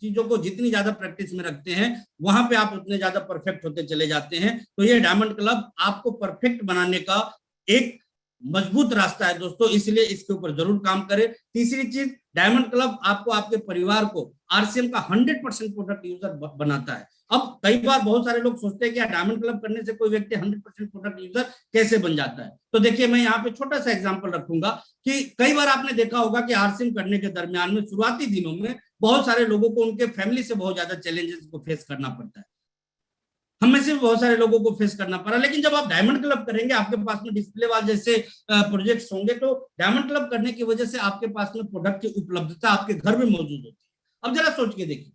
चीजों को जितनी ज्यादा प्रैक्टिस में रखते हैं वहां पे आप उतने ज्यादा परफेक्ट होते चले जाते हैं। तो ये डायमंड क्लब आपको परफेक्ट बनाने का एक मजबूत रास्ता है दोस्तों, इसलिए इसके ऊपर जरूर काम करें। तीसरी चीज, डायमंड क्लब आपको आपके परिवार को आरसीएम का 100% प्रोडक्ट यूजर बनाता है। अब कई बार बहुत सारे लोग सोचते हैं कि डायमंड क्लब करने से कोई व्यक्ति 100% प्रोडक्ट यूजर कैसे बन जाता है। तो देखिए मैं यहाँ पे छोटा सा एग्जांपल रखूंगा कि कई बार आपने देखा होगा कि आरसीएम करने के दरमियान में शुरुआती दिनों में बहुत सारे लोगों को उनके फैमिली से बहुत ज्यादा चैलेंजेस को फेस करना पड़ता है। हमें से बहुत सारे लोगों को फेस करना पड़ा, लेकिन जब आप डायमंड क्लब करेंगे आपके पास में डिस्प्ले वाल जैसे प्रोजेक्ट्स होंगे, तो डायमंड क्लब करने की वजह से आपके पास में प्रोडक्ट की उपलब्धता आपके घर में मौजूद होती है। अब जरा सोच के देखिए,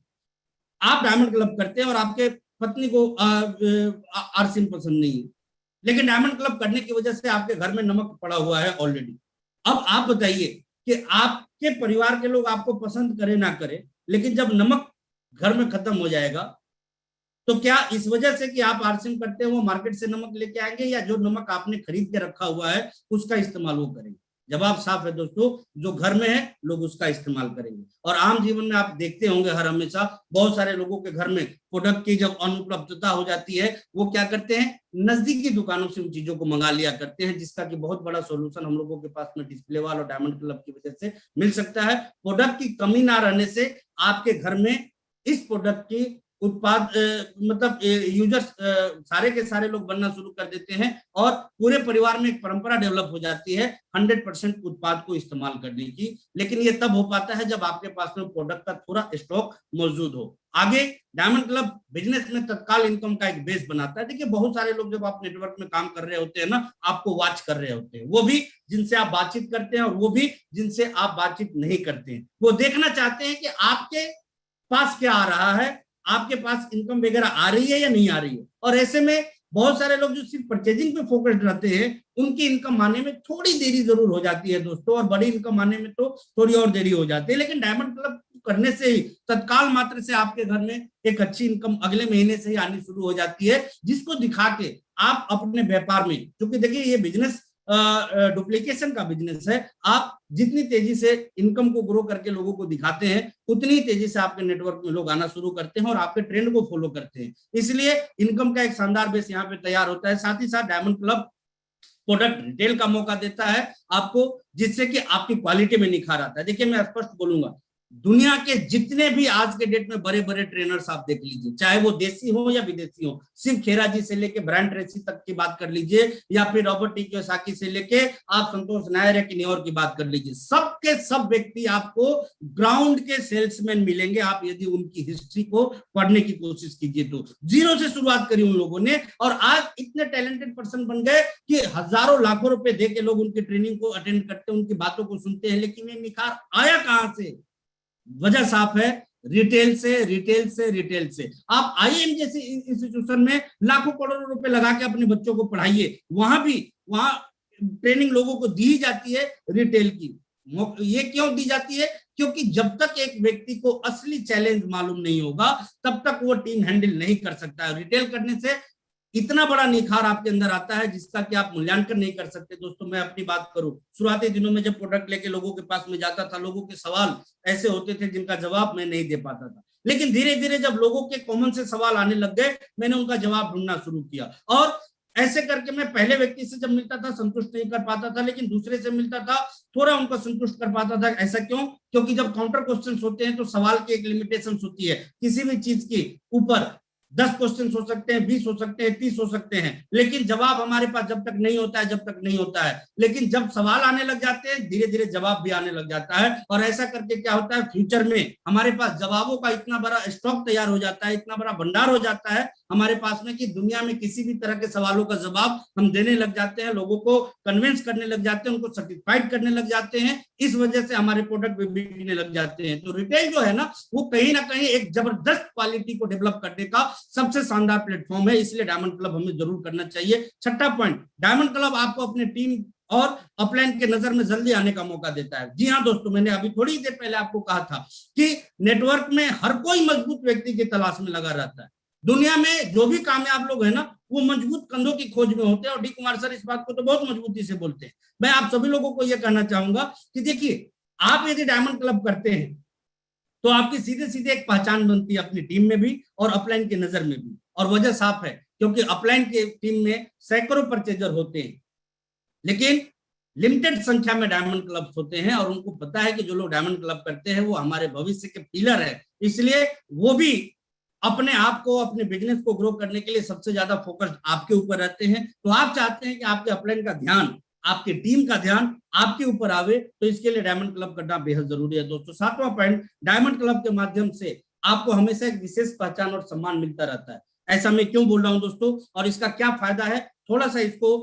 आप डायमंड क्लब करते हैं और आपके पत्नी को आरसीएम पसंद नहीं है, लेकिन डायमंड क्लब करने की वजह से आपके घर में नमक पड़ा हुआ है ऑलरेडी। अब आप बताइए कि आपके परिवार के लोग आपको पसंद करे ना करे, लेकिन जब नमक घर में खत्म हो जाएगा तो क्या इस वजह से कि आप आरसीएम करते हैं वो मार्केट से नमक लेके आएंगे, या जो नमक आपने खरीद के रखा हुआ है उसका इस्तेमाल वो करेंगे? जवाब साफ है दोस्तों, जो घर में है लोग उसका इस्तेमाल करेंगे। और आम जीवन में आप देखते होंगे हर हमेशा बहुत सारे लोगों के घर में प्रोडक्ट की जब अनुपलब्धता हो जाती है, वो क्या करते हैं, नजदीकी दुकानों से उन चीजों को मंगा लिया करते हैं, जिसका कि बहुत बड़ा सॉल्यूशन हम लोगों के पास में डिस्प्ले वाल और डायमंड क्लब की वजह से मिल सकता है। प्रोडक्ट की कमी ना रहने से आपके घर में इस प्रोडक्ट की उत्पाद मतलब यूजर्स सारे के सारे लोग बनना शुरू कर देते हैं और पूरे परिवार में एक परंपरा डेवलप हो जाती है 100% उत्पाद को इस्तेमाल करने की। लेकिन ये तब हो पाता है जब आपके पास में प्रोडक्ट का थोड़ा स्टॉक मौजूद हो। आगे डायमंड क्लब बिजनेस में तत्काल इनकम का एक बेस बनाता है। देखिए बहुत सारे लोग जब आप नेटवर्क में काम कर रहे होते हैं ना, आपको वॉच कर रहे होते हैं, वो भी जिनसे आप बातचीत करते हैं और वो भी जिनसे आप बातचीत नहीं करते हैं। वो देखना चाहते हैं कि आपके पास क्या आ रहा है, आपके पास इनकम वगैरह आ रही है या नहीं आ रही है। और ऐसे में बहुत सारे लोग जो सिर्फ परचेजिंग पे फोकस्ड रहते हैं, उनकी इनकम आने में थोड़ी देरी जरूर हो जाती है दोस्तों, और बड़ी इनकम आने में तो थोड़ी और देरी हो जाती है। लेकिन डायमंड क्लब करने से ही तत्काल मात्र से आपके घर में एक अच्छी इनकम अगले महीने से ही आनी शुरू हो जाती है, जिसको दिखा के आप अपने व्यापार में, क्योंकि देखिए ये बिजनेस डुप्लीकेशन का बिजनेस है, आप जितनी तेजी से इनकम को ग्रो करके लोगों को दिखाते हैं, उतनी तेजी से आपके नेटवर्क में लोग आना शुरू करते हैं और आपके ट्रेंड को फॉलो करते हैं। इसलिए इनकम का एक शानदार बेस यहाँ पे तैयार होता है। साथ ही साथ डायमंड क्लब प्रोडक्ट रिटेल का मौका देता है आपको, जिससे कि आपकी क्वालिटी में निखार आता है। देखिए मैं स्पष्ट बोलूंगा, दुनिया के जितने भी आज के डेट में बड़े बड़े ट्रेनर्स आप देख लीजिए, चाहे वो देसी हो या विदेशी हो, सिर्फ खेरा जी से लेके ब्रांड ट्रेसी तक की बात कर लीजिए, या फिर रॉबर्ट टी कियोसाकी से लेके आप संतोष नायर या किन्हीं और की बात कर लीजिए, सबके सब व्यक्ति आपको ग्राउंड के सेल्समैन मिलेंगे। आप यदि उनकी हिस्ट्री को पढ़ने की कोशिश कीजिए तो जीरो से शुरुआत करी उन लोगों ने, और आज इतने टैलेंटेड पर्सन बन गए कि हजारों लाखों रुपए दे के लोग उनकी ट्रेनिंग को अटेंड करते हैं, उनकी बातों को सुनते हैं। लेकिन ये निखार आया कहां से? वजह साफ है, रिटेल से, रिटेल से, रिटेल से। आप आईएम जैसे इंस्टीट्यूशन में लाखों करोड़ों रुपए लगा के अपने बच्चों को पढ़ाइए, वहां ट्रेनिंग लोगों को दी जाती है रिटेल की। ये क्यों दी जाती है? क्योंकि जब तक एक व्यक्ति को असली चैलेंज मालूम नहीं होगा तब तक वो टीम हैंडल नहीं कर सकता है। रिटेल करने से इतना बड़ा निखार आपके अंदर आता है जिसका कि आप मूल्यांकन नहीं कर सकते। दोस्तों मैं अपनी बात करूं, शुरुआती दिनों में जब प्रोडक्ट लेके लोगों के पास में जाता था, लोगों के सवाल ऐसे होते थे जिनका जवाब मैं नहीं दे पाता था। लेकिन धीरे धीरे जब लोगों के कॉमन से सवाल आने लग गए, मैंने उनका जवाब ढूंढना शुरू किया। और ऐसे करके मैं पहले व्यक्ति से जब मिलता था संतुष्ट नहीं कर पाता था, लेकिन दूसरे से मिलता था थोड़ा उनको संतुष्ट कर पाता था। ऐसा क्यों? क्योंकि जब काउंटर क्वेश्चन होते हैं तो सवाल की एक लिमिटेशन होती है। किसी भी चीज के ऊपर 10 क्वेश्चन हो सकते हैं, 20 हो सकते हैं, 30 हो सकते हैं, लेकिन जवाब हमारे पास जब तक नहीं होता है, लेकिन जब सवाल आने लग जाते हैं धीरे धीरे जवाब भी आने लग जाता है। और ऐसा करके क्या होता है, फ्यूचर में हमारे पास जवाबों का इतना बड़ा स्टॉक तैयार हो जाता है, इतना बड़ा भंडार हो जाता है हमारे पास में, कि दुनिया में किसी भी तरह के सवालों का जवाब हम देने लग जाते हैं, लोगों को कन्विंस करने लग जाते हैं, उनको सर्टिफाइड करने लग जाते हैं। इस वजह से हमारे प्रोडक्ट भी बिकने लग जाते हैं। तो रिटेल जो है ना, वो कहीं ना कहीं एक जबरदस्त क्वालिटी को डेवलप करने का सबसे शानदार प्लेटफॉर्म है, इसलिए डायमंड क्लब हमें जरूर करना चाहिए। छठा पॉइंट, डायमंड क्लब आपको अपने टीम और अपलाइन के नजर में जल्दी आने का मौका देता है। जी हाँ दोस्तों, मैंने अभी थोड़ी देर पहले आपको कहा था कि नेटवर्क में हर कोई मजबूत व्यक्ति की तलाश में लगा रहता है। दुनिया में जो भी कामयाब लोग हैं ना, वो मजबूत कंधों की खोज में होते हैं, और डी कुमार सर इस बात को तो बहुत मजबूती से बोलते हैं। मैं आप सभी लोगों को यह कहना चाहूंगा कि देखिए, आप यदि डायमंड क्लब करते हैं तो आपकी सीधे सीधे एक पहचान बनती है अपनी टीम में भी और अपलाइन की नजर में भी। और वजह साफ है, क्योंकि अपलाइन की टीम में सैकड़ों परचेजर होते हैं, लेकिन लिमिटेड संख्या में डायमंड क्लब्स होते हैं, और उनको पता है कि जो लोग डायमंड क्लब करते हैं वो हमारे भविष्य के पिलर है, इसलिए वो भी अपने आप को, अपने बिजनेस को ग्रो करने के लिए सबसे ज्यादा फोकस्ड आपके ऊपर रहते हैं। तो आप चाहते हैं कि आपके अपलाइन का ध्यान, आपकी टीम का ध्यान आपके ऊपर आवे, तो इसके लिए डायमंड क्लब करना बेहद जरूरी है दोस्तों। 7वां पॉइंट, डायमंड क्लब के माध्यम से आपको हमेशा एक विशेष पहचान और सम्मान मिलता रहता है। ऐसा मैं क्यों बोल रहा हूं दोस्तों, और इसका क्या फायदा है, थोड़ा सा इसको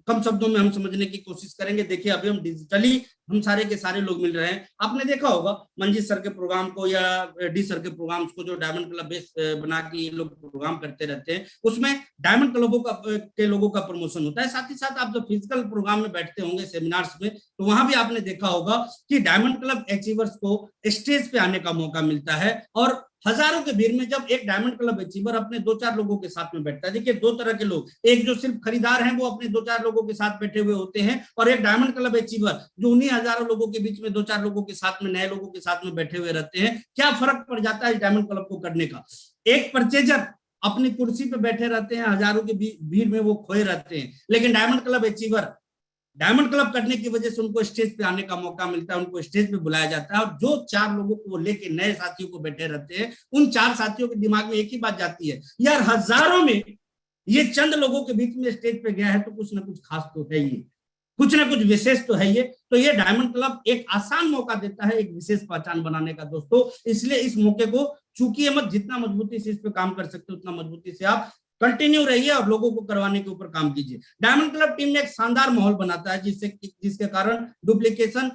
कम शब्दों में हम समझने की कोशिश करेंगे। देखिए, अभी हम डिजिटली हम सारे के सारे लोग मिल रहे हैं। आपने देखा होगा मंजीत सर के प्रोग्राम को या डी सर के प्रोग्राम्स को, जो डायमंड क्लब बेस बना के ये लोग प्रोग्राम करते रहते हैं, उसमें डायमंड क्लबों का के लोगों का प्रमोशन होता है। साथ ही साथ आप जब फिजिकल प्रोग्राम में बैठते होंगे, सेमिनार्स में, तो वहां भी आपने देखा होगा कि डायमंड क्लब अचीवर्स को स्टेज पे आने का मौका मिलता है। और हजारों के भीड़ में जब एक डायमंड क्लब अचीवर अपने 2-4 लोगों के साथ में बैठता है, देखिए 2 तरह के लोग, एक जो सिर्फ खरीदार हैं वो अपने 2-4 लोगों के साथ बैठे हुए होते हैं, और एक डायमंड क्लब अचीवर जो उन्हीं हजारों लोगों के बीच में 2-4 लोगों के साथ में, नए लोगों के साथ में बैठे हुए रहते हैं। क्या फर्क पड़ जाता है डायमंड क्लब को करने का? एक परचेजर अपनी कुर्सी पे बैठे रहते हैं, हजारों की भीड़ में वो खोए रहते हैं, लेकिन diamond club achiever diamond club करने की वजह से उनको स्टेज पे आने का मौका मिलता है, उनको स्टेज पे बुलाया जाता है, और जो 4 लोगों को वो लेके नए साथियों को बैठे रहते हैं, उन 4 साथियों के दिमाग में एक ही बात जाती है, यार हजारों में ये चंद लोगों के बीच में स्टेज पे गया है तो कुछ ना कुछ खास तो है ही, कुछ ना कुछ विशेष तो है ये। तो ये डायमंड क्लब एक आसान मौका देता है एक विशेष पहचान बनाने का दोस्तों, इसलिए इस मौके को चूकिए मत। जितना मजबूती से इस पे काम कर सकते हो उतना मजबूती से आप कंटिन्यू रहिए और लोगों को करवाने के ऊपर काम कीजिए। डायमंड क्लब टीम में एक शानदार माहौल बनाता है, जिसके कारण डुप्लीकेशन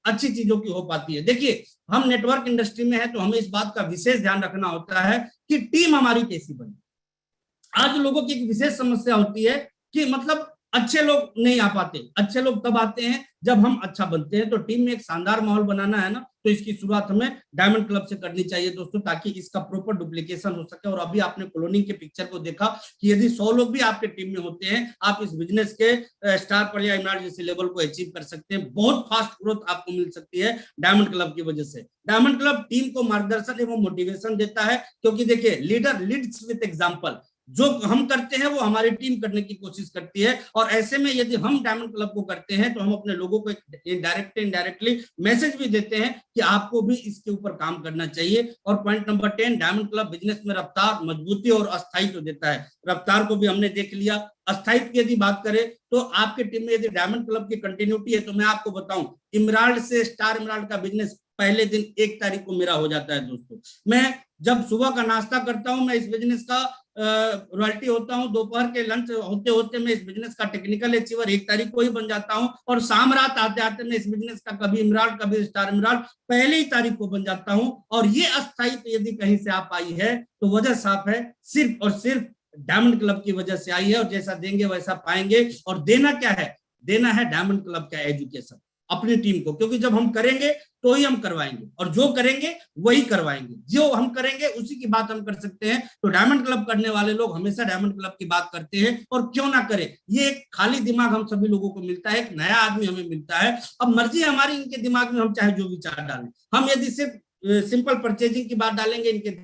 अच्छी चीजों की हो पाती है। देखिए, हम नेटवर्क इंडस्ट्री में है तो हमें इस बात का विशेष ध्यान रखना होता है कि टीम हमारी कैसी बने। आज लोगों की एक विशेष समस्या होती है कि मतलब अच्छे लोग नहीं आ पाते, अच्छे लोग तब आते हैं जब हम अच्छा बनते हैं। तो टीम में एक शानदार माहौल बनाना है ना, तो इसकी शुरुआत हमें डायमंड क्लब से करनी चाहिए दोस्तों, ताकि इसका प्रॉपर डुप्लीकेशन हो सके। और अभी आपने क्लोनिंग के पिक्चर को देखा कि यदि 100 लोग भी आपके टीम में होते हैं, आप इस बिजनेस के स्टार पर या इमरान जैसे लेवल को अचीव कर सकते हैं। बहुत फास्ट ग्रोथ आपको मिल सकती है डायमंड क्लब की वजह से। डायमंड क्लब टीम को मार्गदर्शन एवं मोटिवेशन देता है, क्योंकि देखिए, लीडर लीड्स विद एग्जाम्पल। जो हम करते हैं वो हमारी टीम करने की कोशिश करती है, और ऐसे में यदि हम डायमंड क्लब को करते हैं तो हम अपने लोगों को इनडायरेक्टली मैसेज भी देते हैं कि आपको भी इसके ऊपर काम करना चाहिए। और point number 10, diamond club business में रफ्तार, मजबूती और अस्थायित्व देता है। रफ्तार को भी हमने देख लिया। अस्थायित्व की यदि बात करें तो आपके टीम में यदि डायमंड क्लब की कंटिन्यूटी है, तो मैं आपको बताऊं, इमराल्ड से स्टार इमराल्ड का बिजनेस पहले दिन 1 तारीख को मेरा हो जाता है दोस्तों। मैं जब सुबह का नाश्ता करता हूं, मैं इस बिजनेस का रॉयल्टी होता हूं, दोपहर के लंच होते होते मैं इस बिजनेस का टेक्निकल अचीवर 1 तारीख को ही बन जाता हूं, और शाम रात आते आते मैं इस बिजनेस का कभी इमराल्ड कभी स्टार इमराल्ड पहले ही तारीख को बन जाता हूं। और ये अस्थायित्व यदि कहीं से आप आई है तो वजह साफ है, सिर्फ और सिर्फ डायमंड क्लब की वजह से आई है। और जैसा देंगे वैसा पाएंगे। और देना क्या है? देना है डायमंड क्लब का एजुकेशन अपनी टीम को, क्योंकि जब हम करेंगे तो ही हम करवाएंगे, और जो करेंगे वही करवाएंगे। जो हम करेंगे उसी की बात हम कर सकते हैं। तो डायमंड क्लब करने वाले लोग हमेशा डायमंड क्लब की बात करते हैं, और क्यों ना करें। ये एक खाली दिमाग हम सभी लोगों को मिलता है, एक नया आदमी हमें मिलता है। अब मर्जी हमारी इनके दिमाग में हम चाहे जो विचार डालें। हम यदि सिर्फ सिंपल परचेजिंग की बात डालेंगे, इनके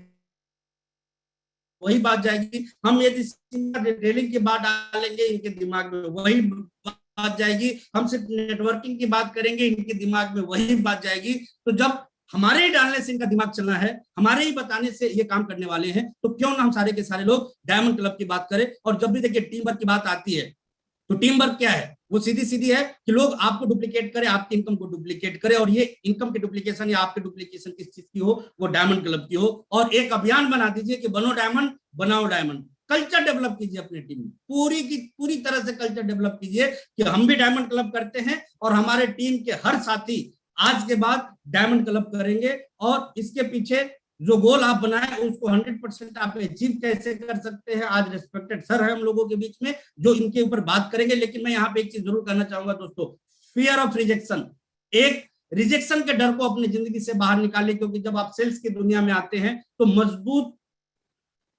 वही बात जाएगी। हम यदि डिटेलिंग की बात डालेंगे, इनके दिमाग में वही बात जाएगी। हम सिर्फ नेटवर्किंग की बात करेंगे, इनके दिमाग में वही बात जाएगी। तो जब हमारे ही डालने से इनका दिमाग चलना है, हमारे ही बताने से ये काम करने वाले हैं, तो क्यों ना हम सारे के सारे लोग डायमंड क्लब की बात करें। और जब भी देखिए टीम वर्क की बात आती है, तो टीम वर्क क्या है? वो सीधी सीधी है कि लोग आपको डुप्लीकेट करें, आपकी इनकम को डुप्लीकेट करें। और ये इनकम की डुप्लीकेशन या आपकी डुप्लीकेशन किस चीज की हो, वो डायमंड क्लब की हो। और एक अभियान बना दीजिए कि बनो डायमंड, बनाओ डायमंड। कल्चर डेवलप कीजिए अपनी टीम में, पूरी की पूरी तरह से कल्चर डेवलप कीजिए कि हम भी डायमंड क्लब करते हैं, और हमारे टीम के हर साथी आज के बाद डायमंड क्लब करेंगे। और इसके पीछे जो गोल आप बनाए उसको 100% आप अचीव कैसे कर सकते हैं, आज रिस्पेक्टेड सर है हम लोगों के बीच में जो इनके ऊपर बात करेंगे। लेकिन मैं यहाँ पे एक चीज जरूर कहना चाहूंगा दोस्तों, फियर ऑफ रिजेक्शन, एक रिजेक्शन के डर को अपनी जिंदगी से बाहर निकालिए। क्योंकि जब आप सेल्स की दुनिया में आते हैं तो मजबूत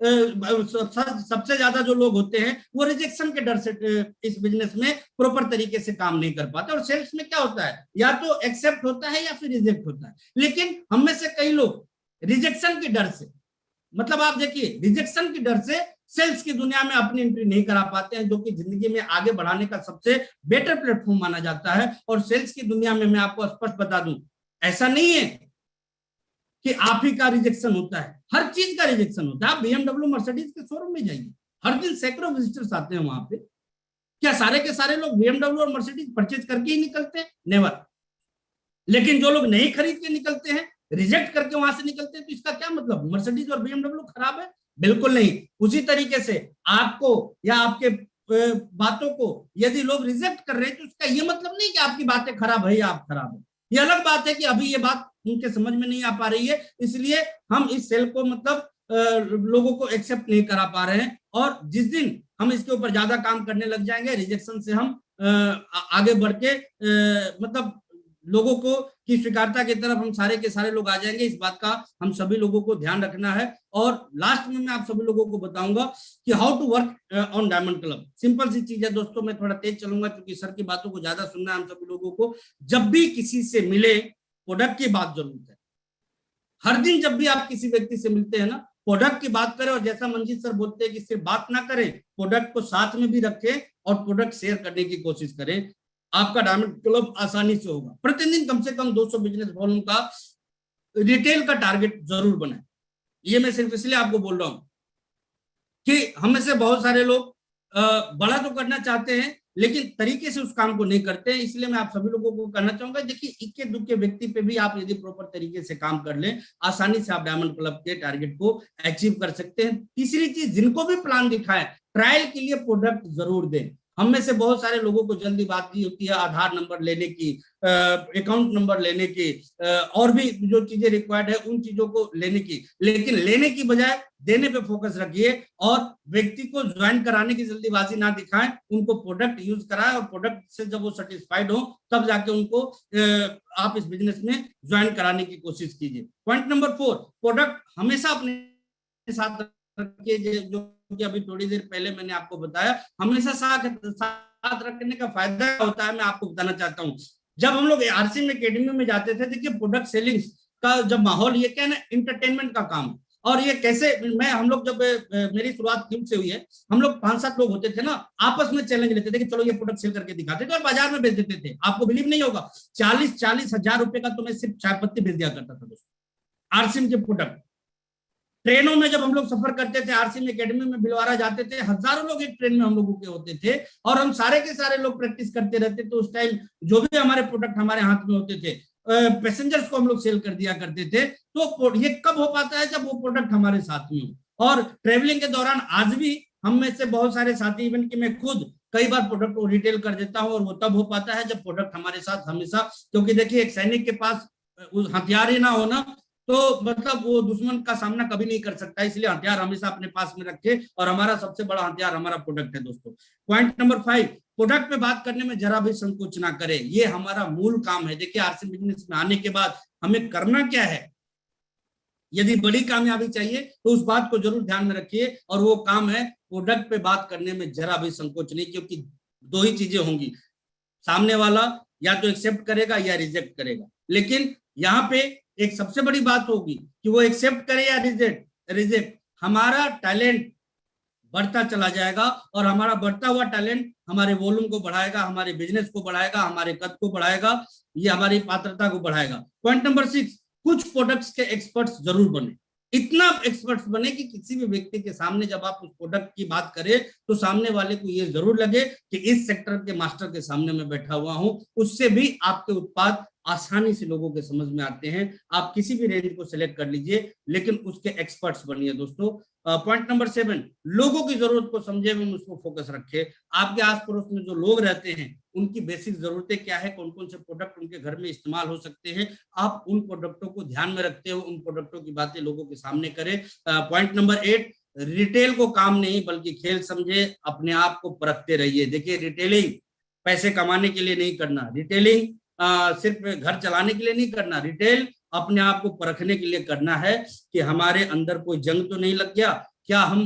सबसे ज्यादा जो लोग होते हैं वो रिजेक्शन के डर से इस बिजनेस में प्रॉपर तरीके से काम नहीं कर पाते। और सेल्स में क्या होता है, या तो एक्सेप्ट होता है या फिर रिजेक्ट होता है। लेकिन हम में से कई लोग रिजेक्शन के डर से, मतलब आप देखिए रिजेक्शन के डर से सेल्स की दुनिया में अपनी एंट्री नहीं करा पाते हैं, जो कि जिंदगी में आगे बढ़ाने का सबसे बेटर प्लेटफॉर्म माना जाता है। और सेल्स की दुनिया में मैं आपको स्पष्ट बता दूं, ऐसा नहीं है कि आप ही का रिजेक्शन होता है, हर चीज का रिजेक्शन होता है। आप BMW मर्सिडीज के शोरूम में जाइए, हर दिन सैकड़ों विजिटर्स आते हैं वहां पे। क्या सारे के सारे लोग BMW और मर्सिडीज परचेज करके ही निकलते हैं? नेवर। लेकिन जो लोग नहीं खरीद के निकलते हैं, रिजेक्ट करके वहां से निकलते हैं, तो इसका क्या मतलब मर्सिडीज और BMW खराब है? बिल्कुल नहीं। उसी तरीके से आपको या आपके बातों को यदि लोग रिजेक्ट कर रहे हैं, तो उसका ये मतलब नहीं कि आपकी बातें खराब है या आप खराब है। ये अलग बात है कि अभी ये बात उनके समझ में नहीं आ पा रही है, इसलिए हम इस सेल को मतलब लोगों को एक्सेप्ट नहीं करा पा रहे हैं। और जिस दिन हम इसके ऊपर ज्यादा काम करने लग जाएंगे, रिजेक्शन से हम आगे बढ़ के मतलब लोगों को की स्वीकारता की तरफ हम सारे के सारे लोग आ जाएंगे। इस बात का हम सभी लोगों को ध्यान रखना है। और लास्ट में मैं आप सभी लोगों को बताऊंगा कि how to work on diamond club. Simple सी चीज है दोस्तों, मैं थोड़ा तेज चलूंगा क्योंकि सर की बातों को ज्यादा सुनना है हम सभी लोगों को। जब भी किसी से मिले, प्रोडक्ट की बात जरूर है। हर दिन जब भी आप किसी व्यक्ति से मिलते हैं ना, प्रोडक्ट की बात करें। और जैसा मंजीत सर बोलते हैं कि सिर्फ बात ना करें, प्रोडक्ट को साथ में भी रखें और प्रोडक्ट शेयर करने की कोशिश करें। आपका डायमंड क्लब आसानी से होगा। प्रतिदिन कम से कम 200 बिजनेस वॉल्यूम का रिटेल का टारगेट जरूर बनाए। ये मैं सिर्फ इसलिए आपको बोल रहा हूं कि हम में से बहुत सारे लोग बड़ा तो करना चाहते हैं, लेकिन तरीके से उस काम को नहीं करते हैं। इसलिए मैं आप सभी लोगों को कहना चाहूंगा, देखिए इक्के दुक्के व्यक्ति पे भी आप यदि प्रॉपर तरीके से काम कर लें, आसानी से आप डायमंड क्लब के टारगेट को अचीव कर सकते हैं। तीसरी चीज, जिनको भी प्लान दिखाएं, ट्रायल के लिए प्रोडक्ट जरूर दें। हम में से बहुत सारे लोगों को जल्दी बात की होती है आधार नंबर लेने की, अकाउंट नंबर लेने की, और भी जो चीजें रिक्वायर्ड है उन चीजों को लेने की। लेकिन लेने की बजाय देने पे फोकस रखिए और व्यक्ति को ज्वाइन कराने की जल्दीबाजी ना दिखाएं। उनको प्रोडक्ट यूज कराएं और प्रोडक्ट से जब वो सेटिस्फाइड हो तब जाके उनको आप इस बिजनेस में ज्वाइन कराने की कोशिश कीजिए। पॉइंट नंबर 4, प्रोडक्ट हमेशा अपने साथ रखिए। जो कि अभी थोड़ी देर पहले मैंने आपको बताया, हमेशा साथ रखने का फायदा होता है, मैं आपको बताना चाहता हूं। जब हम लोग आरसीएम एकेडमी में जाते थे, देखिए प्रोडक्ट सेलिंग का जब माहौल, ये क्या है ना, एंटरटेनमेंट का काम। और ये कैसे, हम लोग जब मेरी शुरुआत क्यों से हुई है, हम लोग 5-7 लोग होते थे ना, आपस में चैलेंज लेते थे कि चलो ये प्रोडक्ट सेल करके दिखाते थे और बाजार में बेच देते थे। आपको बिलीव नहीं होगा, 40-40 हजार रुपए का तो मैं सिर्फ चाय पत्ती बेच दिया करता था दोस्तों, आरसीएम के प्रोडक्ट। ट्रेनों में जब हम लोग सफर करते थे, आरसीएम एकेडमी में भिलवाड़ा जाते थे, हजारों लोग एक ट्रेन में हम लोगों के होते थे और हम सारे के सारे लोग प्रैक्टिस करते रहते थे। उस टाइम जो भी हमारे प्रोडक्ट हमारे हाथ में होते थे, पैसेंजर्स को हम लोग सेल कर दिया करते थे। तो ये कब हो पाता है, जब वो प्रोडक्ट हमारे साथ में हो। और ट्रेवलिंग के दौरान आज भी हम में से बहुत सारे साथी, इवन कि मैं खुद कई बार प्रोडक्ट को रिटेल कर देता हूं, और वो तब हो पाता है जब प्रोडक्ट हमारे साथ हमेशा, क्योंकि देखिए एक सैनिक के पास हथियार ही ना हो ना, तो मतलब वो दुश्मन का सामना कभी नहीं कर सकता। इसलिए हथियार हमेशा अपने पास में रखे, और हमारा सबसे बड़ा हथियार हमारा प्रोडक्ट है दोस्तों। पॉइंट नंबर 5, प्रोडक्ट पे बात करने में जरा भी संकोच ना करें, ये हमारा मूल काम है। देखिए आरसीएम बिजनेस में आने के बाद हमें करना क्या है, यदि बड़ी कामयाबी चाहिए तो उस बात को जरूर ध्यान में रखिए, और वो काम है प्रोडक्ट पे बात करने में जरा भी संकोच नहीं। क्योंकि 2 ही चीजें होंगी, सामने वाला या तो एक्सेप्ट करेगा या रिजेक्ट करेगा। लेकिन यहाँ पे एक सबसे बड़ी बात होगी कि वो एक्सेप्ट करे या रिजेक्ट, हमारा टैलेंट बढ़ता चला जाएगा, और हमारा बढ़ता हुआ टैलेंट हमारे वॉल्यूम को बढ़ाएगा, हमारे बिजनेस को बढ़ाएगा, हमारे कद को बढ़ाएगा, ये हमारी पात्रता को बढ़ाएगा। पॉइंट नंबर 6, कुछ प्रोडक्ट्स के एक्सपर्ट्स जरूर बने। इतना एक्सपर्ट्स बने कि किसी भी व्यक्ति के सामने जब आप उस प्रोडक्ट की बात करें तो सामने वाले को ये जरूर लगे कि इस सेक्टर के मास्टर के सामने मैं बैठा हुआ हूं। उससे भी आपके उत्पाद आसानी से लोगों के समझ में आते हैं। आप किसी भी रेंज को सिलेक्ट कर लीजिए, लेकिन उसके एक्सपर्ट्स बनिए दोस्तों। पॉइंट नंबर 7, लोगों की जरूरत को समझे एवं उसको फोकस रखे। आपके आस पड़ोस में जो लोग रहते हैं उनकी बेसिक जरूरतें क्या है, कौन कौन से प्रोडक्ट उनके घर में इस्तेमाल हो सकते हैं, आप उन प्रोडक्टों को ध्यान में रखते हुए उन प्रोडक्टों की बातें लोगों के सामने करें। पॉइंट नंबर 8, रिटेल को काम नहीं बल्कि खेल समझे, अपने आप को परखते रहिए। देखिए रिटेलिंग पैसे कमाने के लिए नहीं करना, रिटेलिंग सिर्फ घर चलाने के लिए नहीं करना, रिटेल अपने आप को परखने के लिए करना है कि हमारे अंदर कोई जंग तो नहीं लग गया, क्या हम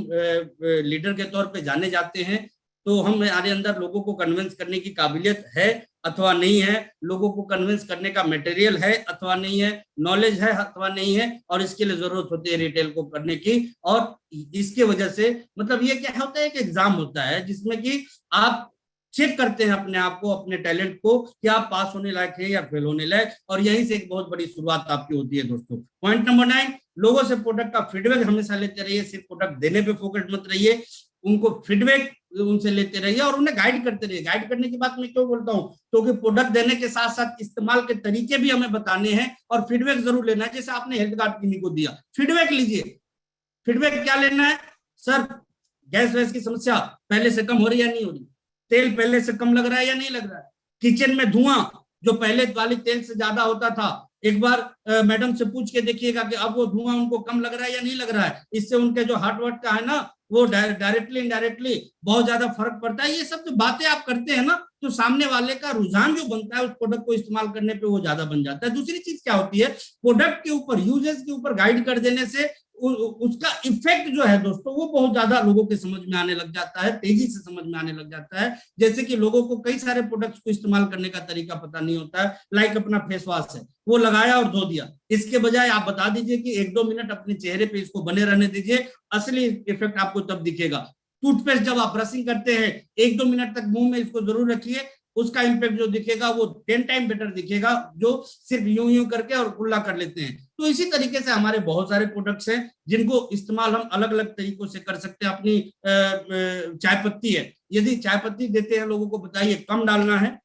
लीडर के तौर पे जाने जाते हैं तो हमारे अंदर लोगों को कन्विंस करने की काबिलियत है अथवा नहीं है, लोगों को कन्विंस करने का मटेरियल है अथवा नहीं है, नॉलेज है अथवा नहीं है, और इसके लिए जरूरत होती है रिटेल को करने की। और इसके वजह से मतलब ये क्या होता है कि एग्जाम होता है जिसमें कि आप चेक करते हैं अपने आप को, अपने टैलेंट को, कि आप पास होने लायक है या फेल होने लायक, और यहीं से एक बहुत बड़ी शुरुआत आपकी होती है दोस्तों। पॉइंट नंबर 9, लोगों से प्रोडक्ट का फीडबैक हमेशा लेते रहिए, सिर्फ प्रोडक्ट देने पे फोकस मत रहिए, उनको फीडबैक उनसे लेते रहिए और उन्हें गाइड करते रहिए। गाइड करने की बात मैं क्यों बोलता हूँ, क्योंकि प्रोडक्ट देने के साथ साथ इस्तेमाल के तरीके भी हमें बताने हैं और फीडबैक जरूर लेना है। जैसे आपने हेल्थ कार्ड किन्हीं को दिया, फीडबैक लीजिए। फीडबैक क्या लेना है, सर गैस वैस की समस्या पहले से कम हो रही है या नहीं हो रही, तेल पहले से कम लग रहा है या नहीं लग रहा है, किचन में धुआं जो पहले वाली तेल से ज्यादा होता था, एक बार मैडम से पूछ के देखिएगा कि अब वो धुआं उनको कम लग रहा है या नहीं लग रहा है। इससे उनके जो हार्ट वर्ट का है ना, वो डायरेक्टली इनडायरेक्टली बहुत ज्यादा फर्क पड़ता है। ये सब जो बातें आप करते हैं ना, तो सामने वाले का रुझान जो बनता है उस प्रोडक्ट को इस्तेमाल करने पे वो ज्यादा बन जाता है। दूसरी चीज क्या होती है, प्रोडक्ट के ऊपर, यूजेस के ऊपर गाइड कर देने से उसका इफेक्ट जो है दोस्तों, वो बहुत ज्यादा लोगों के समझ में आने लग जाता है, तेजी से समझ में आने लग जाता है। जैसे कि लोगों को कई सारे प्रोडक्ट्स को इस्तेमाल करने का तरीका पता नहीं होता है। लाइक अपना फेस वॉश है, वो लगाया और धो दिया, इसके बजाय आप बता दीजिए कि 1-2 मिनट अपने चेहरे पे इसको बने रहने दीजिए, असली इफेक्ट आपको तब दिखेगा। टूथपेस्ट जब आप ब्रशिंग करते हैं 1-2 मिनट तक मुंह में इसको जरूर रखिए, उसका इम्पैक्ट जो दिखेगा वो 10 टाइम बेटर दिखेगा, जो सिर्फ यूं यूं करके और कुल्ला कर लेते हैं। तो इसी तरीके से हमारे बहुत सारे प्रोडक्ट्स हैं जिनको इस्तेमाल हम अलग अलग तरीकों से कर सकते हैं। अपनी चाय पत्ती है, यदि चाय पत्ती देते हैं लोगों को, बताइए कम डालना है,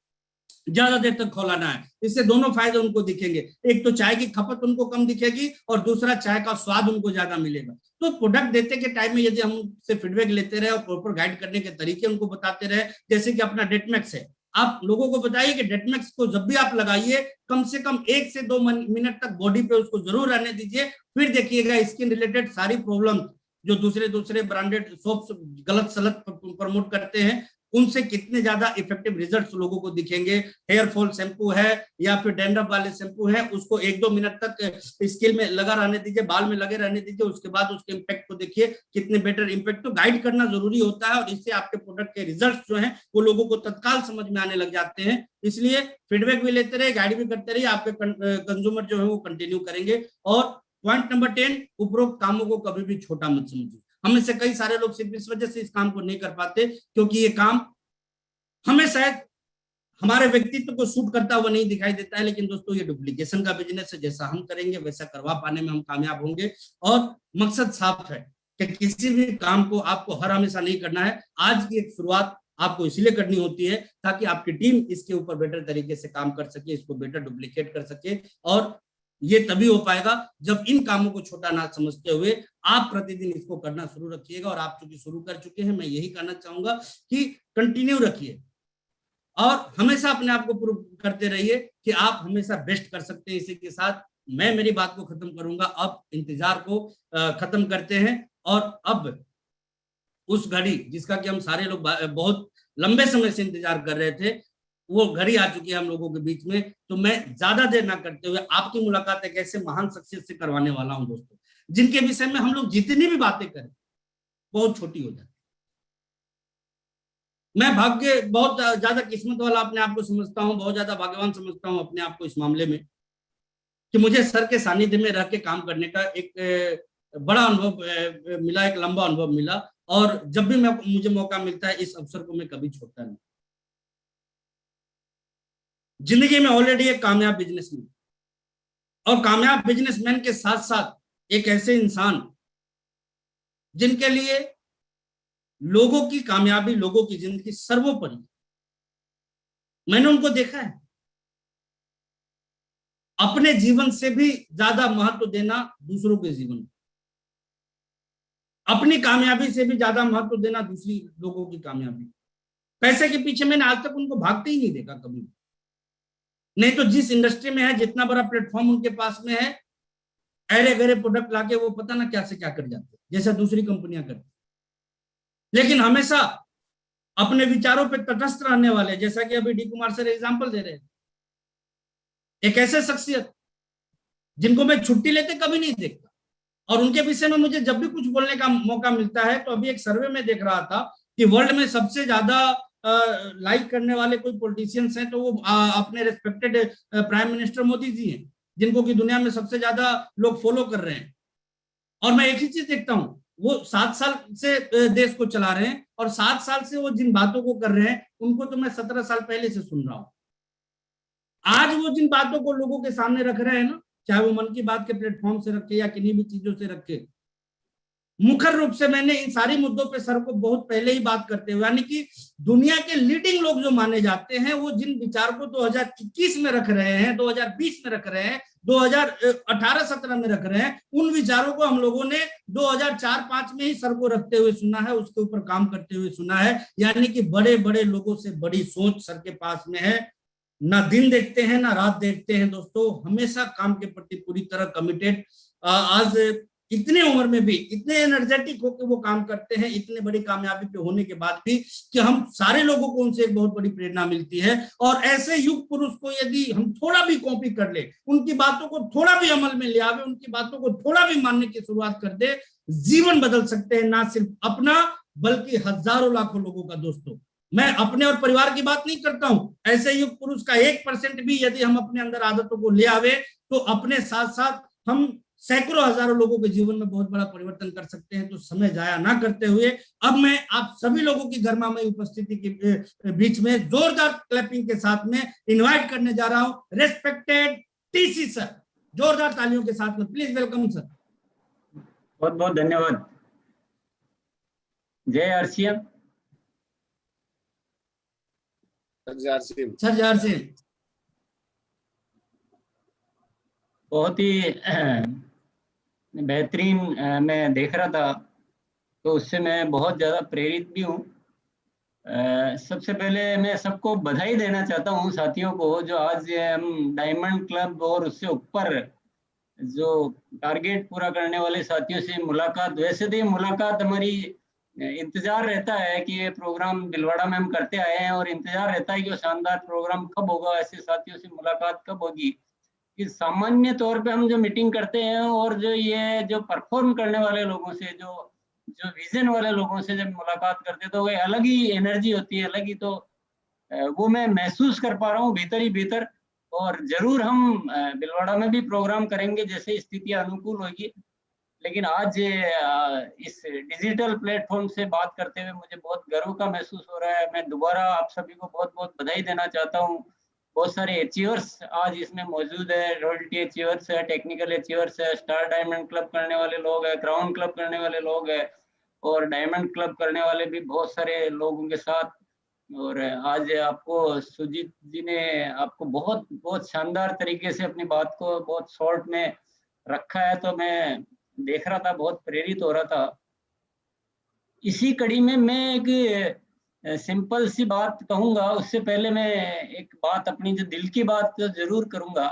ज्यादा देर तक खौलाना है, इससे दोनों फायदे उनको दिखेंगे। एक तो चाय की खपत उनको कम दिखेगी और दूसरा चाय का स्वाद उनको ज्यादा मिलेगा। तो प्रोडक्ट देते के टाइम में यदि हम उनसे फीडबैक लेते रहे और प्रॉपर गाइड करने के तरीके उनको बताते रहे, जैसे कि अपना डेटमैक्स है, आप लोगों को बताइए कि डेटमैक्स को जब भी आप लगाइए कम से कम 1 से 2 मिनट तक बॉडी पे उसको जरूर रहने दीजिए। फिर देखिएगा स्किन रिलेटेड सारी प्रॉब्लम जो दूसरे ब्रांडेड सोप्स गलत सलत प्रमोट करते हैं, उनसे कितने ज्यादा इफेक्टिव रिजल्ट्स लोगों को दिखेंगे। हेयर फॉल शैम्पू है या फिर डैंड्रफ वाले शैम्पू है, उसको 1-2 मिनट तक स्किन में लगा रहने दीजिए, बाल में लगे रहने दीजिए, उसके बाद उसके इम्पैक्ट को देखिए कितने बेटर इम्पैक्ट। तो गाइड करना जरूरी होता है और इससे आपके प्रोडक्ट के रिजल्ट्स जो हैं वो लोगों को तत्काल समझ में आने लग जाते हैं। इसलिए फीडबैक भी लेते रहे, गाइड भी करते रहिए, आपके कंज्यूमर जो है वो कंटिन्यू करेंगे। और पॉइंट नंबर 10, उपरोक्त कामों को कभी भी छोटा मत समझिए। हमें से कई सारे लोग सिर्फ इस वजह से इस काम को नहीं कर पाते क्योंकि ये काम हमें शायद हमारे व्यक्तित्व को सूट करता हुआ नहीं दिखाई देता है। लेकिन दोस्तों ये डुप्लीकेशन का बिजनेस है, जैसा हम करेंगे वैसा करवा पाने में हम कामयाब होंगे। और मकसद साफ है कि किसी भी काम को आपको हर हमेशा नहीं करना है। आज की एक शुरुआत आपको इसलिए करनी होती है ताकि आपकी टीम इसके ऊपर बेटर तरीके से काम कर सके, इसको बेटर डुप्लीकेट कर सके। और ये तभी हो पाएगा जब इन कामों को छोटा ना समझते हुए आप प्रतिदिन इसको करना शुरू रखिएगा। और आप चूंकि शुरू कर चुके हैं, मैं यही कहना चाहूंगा कि कंटिन्यू रखिए और हमेशा अपने आप को प्रूव करते रहिए कि आप हमेशा बेस्ट कर सकते हैं। इसी के साथ मैं मेरी बात को खत्म करूंगा। अब इंतजार को खत्म करते हैं और अब उस घड़ी जिसका कि हम सारे लोग बहुत लंबे समय से इंतजार कर रहे थे, वो घड़ी आ चुकी है हम लोगों के बीच में। तो मैं ज्यादा देर ना करते हुए आपकी मुलाकात एक ऐसे महान शख्सियत से करवाने वाला हूं दोस्तों, जिनके विषय में हम लोग जितनी भी बातें करें बहुत छोटी हो जाती। मैं भाग्य बहुत ज्यादा किस्मत वाला अपने आप को समझता हूं, बहुत ज्यादा भाग्यवान समझता हूं अपने आप को इस मामले में कि मुझे सर के सानिध्य में रह के काम करने का एक बड़ा अनुभव मिला, एक लंबा अनुभव मिला। और जब भी मुझे मौका मिलता है इस अवसर को मैं कभी छोड़ता नहीं। जिंदगी में ऑलरेडी एक कामयाब बिजनेसमैन और कामयाब बिजनेसमैन के साथ साथ एक ऐसे इंसान जिनके लिए लोगों की कामयाबी, लोगों की जिंदगी सर्वोपरि। मैंने उनको देखा है अपने जीवन से भी ज्यादा महत्व देना दूसरों के जीवन को, अपनी कामयाबी से भी ज्यादा महत्व देना दूसरी लोगों की कामयाबी। पैसे के पीछे मैंने आज तक उनको भागते ही नहीं देखा कभी। नहीं तो जिस इंडस्ट्री में है, जितना बड़ा प्लेटफॉर्म उनके पास में है, अरे गहरे प्रोडक्ट लाके वो पता ना क्या से क्या कर जाते जैसा दूसरी कंपनियां करती। लेकिन हमेशा अपने विचारों पे तटस्थ रहने वाले, जैसा कि अभी डी कुमार सर एग्जांपल दे रहे हैं, एक ऐसे शख्सियत जिनको मैं छुट्टी लेते कभी नहीं देखता। और उनके विषय में मुझे जब भी कुछ बोलने का मौका मिलता है, तो अभी एक सर्वे में देख रहा था कि वर्ल्ड में सबसे ज्यादा लाइक करने वाले कोई पॉलिटिशियंस हैं तो वो अपने respected prime minister Modi ji हैं, जिनको कि दुनिया में सबसे ज्यादा लोग फॉलो कर रहे हैं। और मैं एक ही चीज देखता हूं वो 7 साल से देश को चला रहे हैं, और 7 साल से वो जिन बातों को कर रहे हैं उनको तो मैं 17 साल पहले से सुन रहा हूं। आज वो जिन बातों को लोगों के सामने रख रहे हैं ना, चाहे वो मन की बात के प्लेटफॉर्म से रखे या किन्हीं भी चीजों से रखे, मुखर रूप से मैंने इन सारी मुद्दों पे सर को बहुत पहले ही बात करते हुए, यानी कि दुनिया के लीडिंग लोग जो माने जाते हैं, वो जिन विचार को 2021 में रख रहे हैं, 2020 में रख रहे हैं, 2018-17 में रख रहे हैं, उन विचारों को हम लोगों ने 2004-5 में ही सर को रखते हुए सुना है, उसके ऊपर काम करते हुए सुना है। यानी कि बड़े बड़े लोगों से बड़ी सोच सर के पास में है। ना दिन देखते हैं ना रात देखते हैं दोस्तों, हमेशा काम के प्रति पूरी तरह कमिटेड। आज इतने उम्र में भी इतने एनर्जेटिक होकर वो काम करते हैं, इतने बड़ी कामयाबी पे होने के बाद भी, कि हम सारे लोगों को उनसे एक बहुत बड़ी प्रेरणा मिलती है। और ऐसे युग पुरुष को यदि हम थोड़ा भी कॉपी कर ले, उनकी बातों को थोड़ा भी अमल में ले आवे, उनकी बातों को थोड़ा भी मानने की शुरुआत कर दे, जीवन बदल सकते हैं, ना सिर्फ अपना बल्कि हजारों लाखों लोगों का। दोस्तों, मैं अपने और परिवार की बात नहीं करता हूं, ऐसे युग पुरुष का 1% भी यदि हम अपने अंदर आदतों को ले आवे, तो अपने साथ साथ हम सैकड़ों हजारों लोगों के जीवन में बहुत बड़ा परिवर्तन कर सकते हैं। तो समय जाया ना करते हुए अब मैं आप सभी लोगों की गर्मामय उपस्थिति के बीच में जोरदार क्लैपिंग के साथ में इनवाइट करने जा रहा हूं रेस्पेक्टेड टीसी सर, जोरदार तालियों के साथ में प्लीज वेलकम सर। बहुत बहुत धन्यवाद। जय आरसीएम। सर जय आरसीएम। बहुत ही बेहतरीन मैं देख रहा था, तो उससे मैं बहुत ज़्यादा प्रेरित भी हूँ। सबसे पहले मैं सबको बधाई देना चाहता हूँ साथियों को, जो आज हम डायमंड क्लब और उससे ऊपर जो टारगेट पूरा करने वाले साथियों से मुलाकात, वैसे तो ये मुलाकात हमारी इंतजार रहता है कि ये प्रोग्राम भीलवाड़ा में हम करते आए हैं, और इंतजार रहता है कि वो शानदार प्रोग्राम कब होगा, ऐसे साथियों से मुलाकात कब होगी। कि सामान्य तौर पे हम जो मीटिंग करते हैं और जो ये जो परफॉर्म करने वाले लोगों से, जो विजन वाले लोगों से जब मुलाकात करते हैं, तो वो अलग ही एनर्जी होती है, अलग ही। तो वो मैं महसूस कर पा रहा हूँ भीतर ही भीतर। और जरूर हम भीलवाड़ा में भी प्रोग्राम करेंगे जैसे स्थितियां अनुकूल होगी। लेकिन आज इस डिजिटल प्लेटफॉर्म से बात करते हुए मुझे बहुत गर्व का महसूस हो रहा है। मैं दोबारा आप सभी को बहुत बहुत बधाई देना चाहता हूँ। बहुत सारे अचीवर्स आज इसमें मौजूद है, रॉयल्टी अचीवर्स है, टेक्निकल अचीवर्स है, स्टार डायमंड क्लब करने वाले लोग हैं, क्राउन क्लब करने वाले लोग हैं, और डायमंड क्लब करने वाले भी बहुत सारे लोगों के साथ। और आज आपको सुजीत जी ने आपको बहुत बहुत शानदार तरीके से अपनी बात को बहुत शॉर्ट में रखा है, तो मैं देख रहा था, बहुत प्रेरित हो रहा था। इसी कड़ी में मैं एक सिंपल सी बात कहूंगा, उससे पहले मैं एक बात, अपनी जो दिल की बात तो जरूर करूंगा।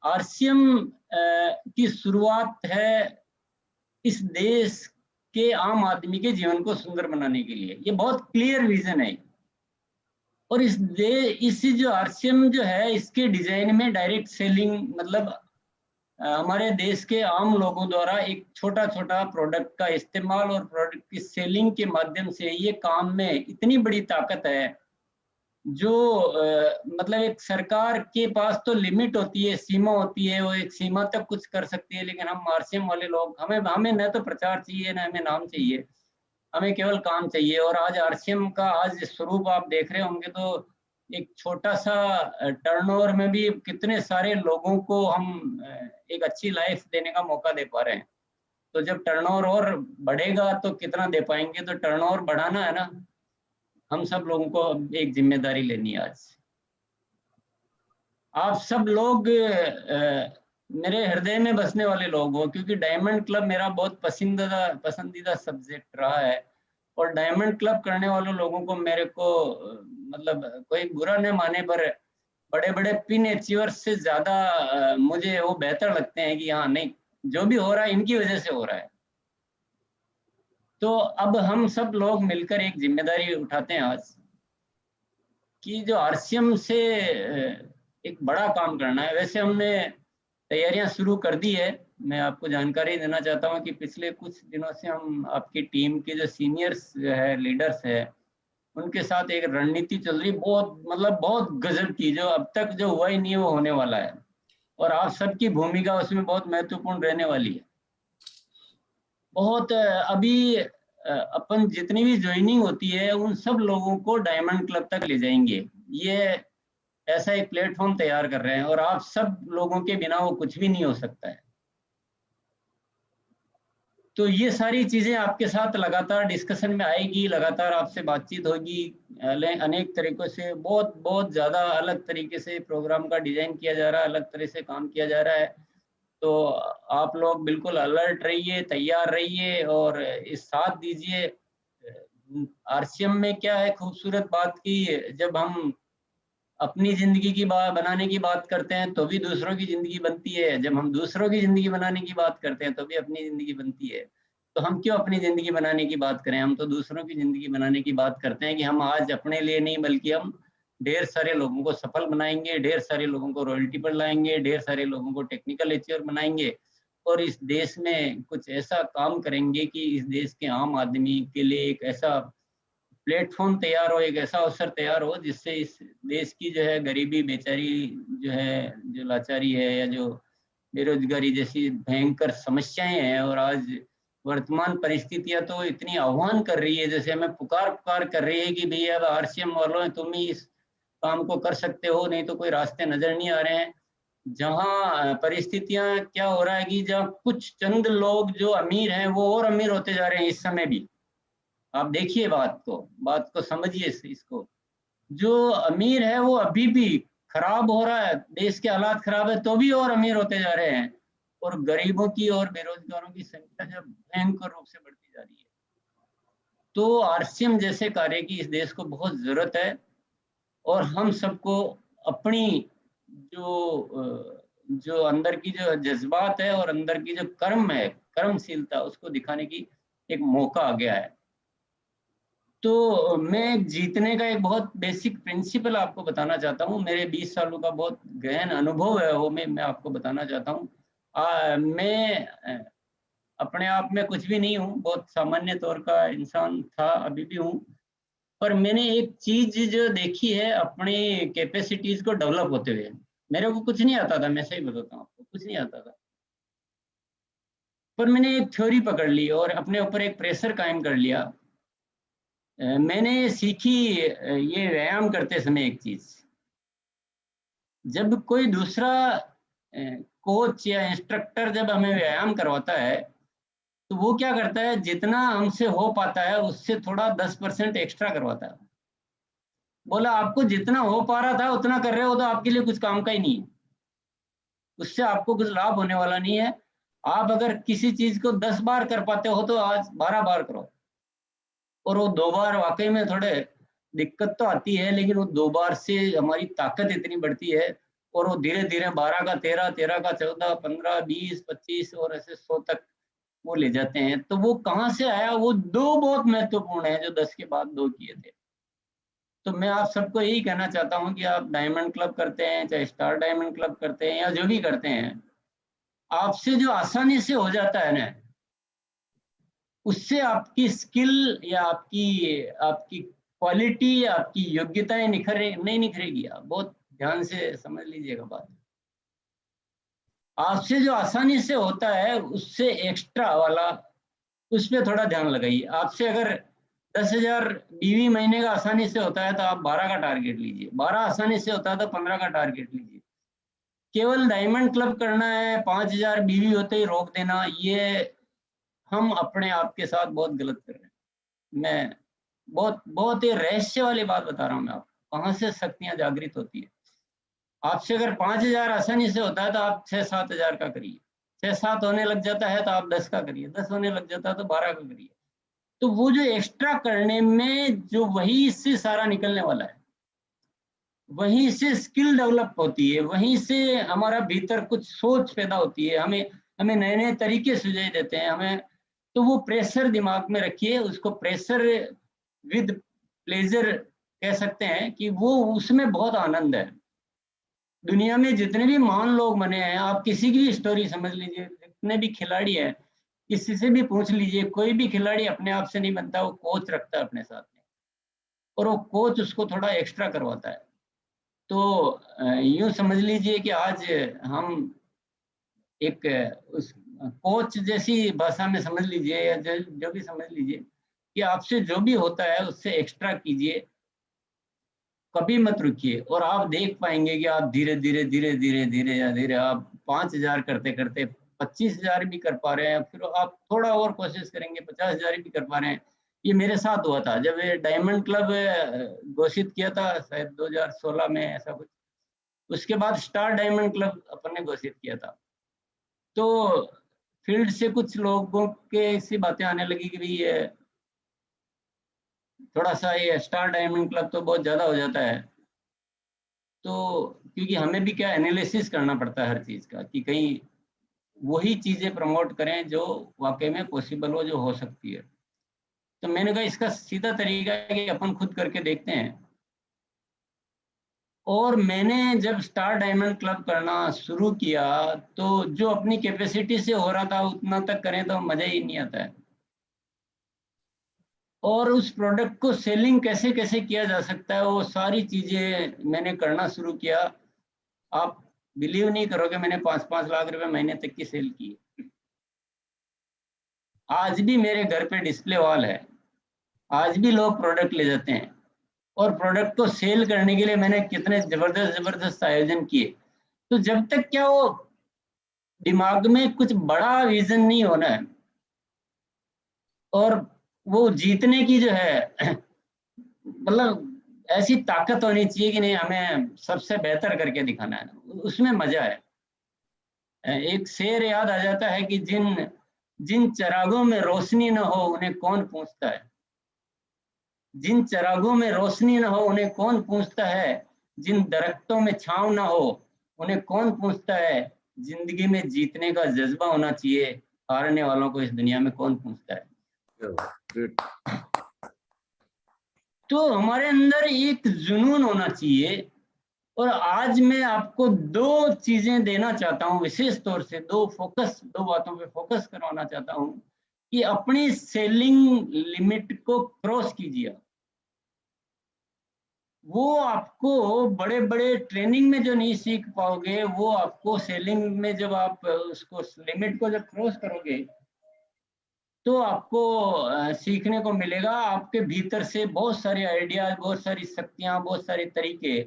आरसीएम की शुरुआत है इस देश के आम आदमी के जीवन को सुंदर बनाने के लिए। ये बहुत क्लियर विजन है। और इस जो आरसीएम जो है, इसके डिजाइन में डायरेक्ट सेलिंग, मतलब हमारे देश के आम लोगों द्वारा एक छोटा छोटा प्रोडक्ट का इस्तेमाल और प्रोडक्ट की सेलिंग के माध्यम से ये काम में इतनी बड़ी ताकत है, जो मतलब एक सरकार के पास तो लिमिट होती है, सीमा होती है, वो एक सीमा तक कुछ कर सकती है। लेकिन हम आरसीएम वाले लोग, हमें न तो प्रचार चाहिए, न हमें नाम चाहिए, हमें केवल काम चाहिए। और आज आरसीएम का आज स्वरूप आप देख रहे होंगे, तो एक छोटा सा टर्नओवर में भी कितने सारे लोगों को हम एक अच्छी लाइफ देने का मौका दे पा रहे हैं। तो जब टर्नओवर और बढ़ेगा तो कितना दे पाएंगे। तो टर्नओवर बढ़ाना है ना, हम सब लोगों को एक जिम्मेदारी लेनी है। आज आप सब लोग मेरे हृदय में बसने वाले लोग हो, क्योंकि डायमंड क्लब मेरा बहुत पसंदीदा सब्जेक्ट रहा है। और डायमंड क्लब करने वाले लोगों को मेरे को मतलब कोई बुरा न माने, पर बड़े बड़े पिन अचीवर्स से ज्यादा मुझे वो बेहतर लगते हैं कि हाँ नहीं, जो भी हो रहा है इनकी वजह से हो रहा है। तो अब हम सब लोग मिलकर एक जिम्मेदारी उठाते हैं आज, कि जो आरसीएम से एक बड़ा काम करना है। वैसे हमने तैयारियां शुरू कर दी है। मैं आपको जानकारी देना चाहता हूं कि पिछले कुछ दिनों से हम आपकी टीम के जो सीनियर्स है, लीडर्स है, उनके साथ एक रणनीति चल रही, बहुत गजब की, जो अब तक जो हुआ ही नहीं है वो होने वाला है। और आप सबकी भूमिका उसमें बहुत महत्वपूर्ण रहने वाली है। बहुत अभी अपन जितनी भी ज्वाइनिंग होती है उन सब लोगों को डायमंड क्लब तक ले जाएंगे। ये ऐसा एक प्लेटफॉर्म तैयार कर रहे हैं और आप सब लोगों के बिना वो कुछ भी नहीं हो सकता है। तो ये सारी चीजें आपके साथ लगातार डिस्कशन में आएगी, लगातार आपसे बातचीत होगी, अनेक तरीकों से बहुत बहुत ज्यादा अलग तरीके से प्रोग्राम का डिजाइन किया जा रहा है, अलग तरह से काम किया जा रहा है। तो आप लोग बिल्कुल अलर्ट रहिए, तैयार रहिए और इस साथ दीजिए। आरसीएम में क्या है खूबसूरत बात की, जब हम अपनी जिंदगी की बात बनाने की बात करते हैं तो भी दूसरों की जिंदगी बनती है, जब हम दूसरों की जिंदगी बनाने की बात करते हैं तो भी अपनी जिंदगी बनती है। तो हम क्यों अपनी जिंदगी बनाने की बात करें, हम तो दूसरों की जिंदगी बनाने की बात करते हैं कि हम आज अपने लिए नहीं बल्कि हम ढेर सारे लोगों को सफल बनाएंगे, ढेर सारे लोगों को रॉयल्टी पर लाएंगे, ढेर सारे लोगों को टेक्निकल अचीवर बनाएंगे और इस देश में कुछ ऐसा काम करेंगे कि इस देश के आम आदमी के लिए एक ऐसा प्लेटफॉर्म तैयार हो, एक ऐसा अवसर तैयार हो जिससे इस देश की जो है गरीबी, बेचारी जो है, जो लाचारी है या जो बेरोजगारी जैसी भयंकर समस्याएं हैं, और आज वर्तमान परिस्थितियां तो इतनी आह्वान कर रही है, जैसे हमें पुकार पुकार कर रही है कि भैया अब आरसीएम वालों तुम ही इस काम को कर सकते हो, नहीं तो कोई रास्ते नजर नहीं आ रहे हैं। जहाँ परिस्थितियां क्या हो रहा है कि जहाँ कुछ चंद लोग जो अमीर हैं वो और अमीर होते जा रहे हैं इस समय भी। आप देखिए बात को समझिए इसको। जो अमीर है वो अभी भी खराब हो रहा है, देश के हालात खराब है तो भी और अमीर होते जा रहे हैं, और गरीबों की और बेरोजगारों की संख्या जब भयंकर रूप से बढ़ती जा रही है। तो आरसीएम जैसे कार्य की इस देश को बहुत जरूरत है और हम सबको अपनी जो अंदर की जो जज्बात है और अंदर की जो कर्म है, कर्मशीलता, उसको दिखाने की एक मौका आ गया है। तो मैं जीतने का एक बहुत बेसिक प्रिंसिपल आपको बताना चाहता हूँ। मेरे 20 सालों का बहुत गहन अनुभव है वो मैं आपको बताना चाहता हूँ। मैं अपने आप में कुछ भी नहीं हूँ, बहुत सामान्य तौर का इंसान था, अभी भी हूँ, पर मैंने एक चीज जो देखी है अपनी कैपेसिटीज को डेवलप होते हुए। मेरे को कुछ नहीं आता था, मैं सही बताता हूँ आपको, कुछ नहीं आता था, पर मैंने एक थ्योरी पकड़ ली और अपने ऊपर एक प्रेशर कायम कर लिया। मैंने सीखी ये व्यायाम करते समय एक चीज, जब कोई दूसरा कोच या इंस्ट्रक्टर जब हमें व्यायाम करवाता है तो वो क्या करता है, जितना हमसे हो पाता है उससे थोड़ा 10% एक्स्ट्रा करवाता है। बोला आपको जितना हो पा रहा था उतना कर रहे हो तो आपके लिए कुछ काम का ही नहीं है, उससे आपको कुछ लाभ होने वाला नहीं है। आप अगर किसी चीज को 10 बार कर पाते हो तो आज 12 बार करो, और वो 2 बार वाकई में थोड़े दिक्कत तो आती है, लेकिन वो 2 बार से हमारी ताकत इतनी बढ़ती है और वो धीरे धीरे 12 का 13, 13 का 14, 15, 20, 25 और ऐसे 100 तक वो ले जाते हैं। तो वो कहाँ से आया, वो 2 बहुत महत्वपूर्ण है जो 10 के बाद 2 किए थे। तो मैं आप सबको यही कहना चाहता हूँ कि आप डायमंड क्लब करते हैं, चाहे स्टार डायमंड क्लब करते हैं या जो भी करते हैं, आपसे जो आसानी से हो जाता है ना, उससे आपकी स्किल या आपकी आपकी क्वालिटी, आपकी योग्यताएं नहीं निखरेगी। आप बहुत ध्यान से समझ लीजिएगा बात। आपसे जो आसानी से होता है उससे एक्स्ट्रा वाला, उस पर थोड़ा ध्यान लगाइए। आपसे अगर 10,000 बीवी महीने का आसानी से होता है तो आप 12 का टारगेट लीजिए, 12 आसानी से होता है तो 15 का टारगेट लीजिए। केवल डायमंड क्लब करना है, 5,000 बीवी होते ही रोक देना, ये हम अपने आप के साथ बहुत गलत कर रहे हैं। मैं बहुत बहुत ही रहस्य वाली बात बता रहा हूँ मैं आपको, कहाँ से शक्तियां जागृत होती है। आपसे अगर 5,000 आसानी से होता है तो आप 6-7 हजार का करिए, 6-7 होने लग जाता है तो आप 10 का करिए, 10 होने लग जाता है तो 12 का करिए। तो वो जो एक्स्ट्रा करने में जो वही से सारा निकलने वाला है, वहीं से स्किल डेवलप होती है, वहीं से हमारा भीतर कुछ सोच पैदा होती है, हमें हमें नए नए तरीके सुझाई देते हैं हमें। तो वो प्रेशर दिमाग में रखिए, उसको प्रेशर विद प्लेजर कह सकते हैं कि वो उसमें बहुत आनंद है। दुनिया में जितने भी महान लोग बने हैं, आप किसी की भी स्टोरी समझ लीजिए, जितने भी खिलाड़ी हैं, किसी से भी पूछ लीजिए, कोई भी खिलाड़ी अपने आप से नहीं बनता, वो कोच रखता है अपने साथ में और वो कोच उसको थोड़ा एक्स्ट्रा करवाता है। तो यूं समझ लीजिए कि आज हम एक कोच जैसी भाषा में समझ लीजिए या जो भी समझ लीजिए कि आपसे जो भी होता है उससे एक्स्ट्रा कीजिए, कभी मत रुकिए, और आप देख पाएंगे कि आप धीरे धीरे धीरे धीरे धीरे या धीरे आप 5,000 करते करते 25,000 भी कर पा रहे हैं, फिर आप थोड़ा और कोशिश करेंगे 50,000 भी कर पा रहे हैं। ये मेरे साथ हुआ था जब ये डायमंड क्लब घोषित किया था शायद 2016 में ऐसा कुछ, उसके बाद स्टार डायमंड क्लब अपन ने घोषित किया था। तो फील्ड से कुछ लोगों के ऐसी बातें आने लगी कि भाई ये थोड़ा सा ये स्टार डायमंड क्लब तो बहुत ज्यादा हो जाता है। तो क्योंकि हमें भी क्या एनालिसिस करना पड़ता है हर चीज का कि कहीं वही चीजें प्रमोट करें जो वाकई में पॉसिबल हो, जो हो सकती है। तो मैंने कहा इसका सीधा तरीका है कि अपन खुद करके देखते हैं। और मैंने जब स्टार डायमंड क्लब करना शुरू किया तो जो अपनी कैपेसिटी से हो रहा था उतना तक करें तो मजा ही नहीं आता है। और उस प्रोडक्ट को सेलिंग कैसे कैसे किया जा सकता है वो सारी चीजें मैंने करना शुरू किया। आप बिलीव नहीं करोगे, मैंने 5-5 लाख रुपए महीने तक की सेल की। आज भी मेरे घर पे डिस्प्ले वॉल है, आज भी लोग प्रोडक्ट ले जाते हैं। और प्रोडक्ट को सेल करने के लिए मैंने कितने जबरदस्त जबरदस्त आयोजन किए। तो जब तक क्या वो दिमाग में कुछ बड़ा विजन नहीं होना है और वो जीतने की जो है मतलब ऐसी ताकत होनी चाहिए कि नहीं हमें सबसे बेहतर करके दिखाना है, उसमें मजा है। एक शेर याद आ जाता है कि जिन जिन चिरागों में रोशनी न हो उन्हें कौन पूछता है, जिन चिरागों में रोशनी न हो उन्हें कौन पूछता है, जिन दरख्तों में छांव न हो उन्हें कौन पूछता है, जिंदगी में जीतने का जज्बा होना चाहिए, हारने वालों को इस दुनिया में कौन पूछता है। तो हमारे अंदर एक जुनून होना चाहिए। और आज मैं आपको 2 चीजें देना चाहता हूं, विशेष तौर से 2 बातों पे फोकस करवाना चाहता हूं कि अपनी सेलिंग लिमिट को क्रॉस कीजिए। वो आपको बड़े बड़े ट्रेनिंग में जो नहीं सीख पाओगे वो आपको सेलिंग में जब आप उसको लिमिट को जब क्रॉस करोगे तो आपको सीखने को मिलेगा। आपके भीतर से बहुत सारे आइडियाज, बहुत सारी शक्तियां, बहुत सारे तरीके,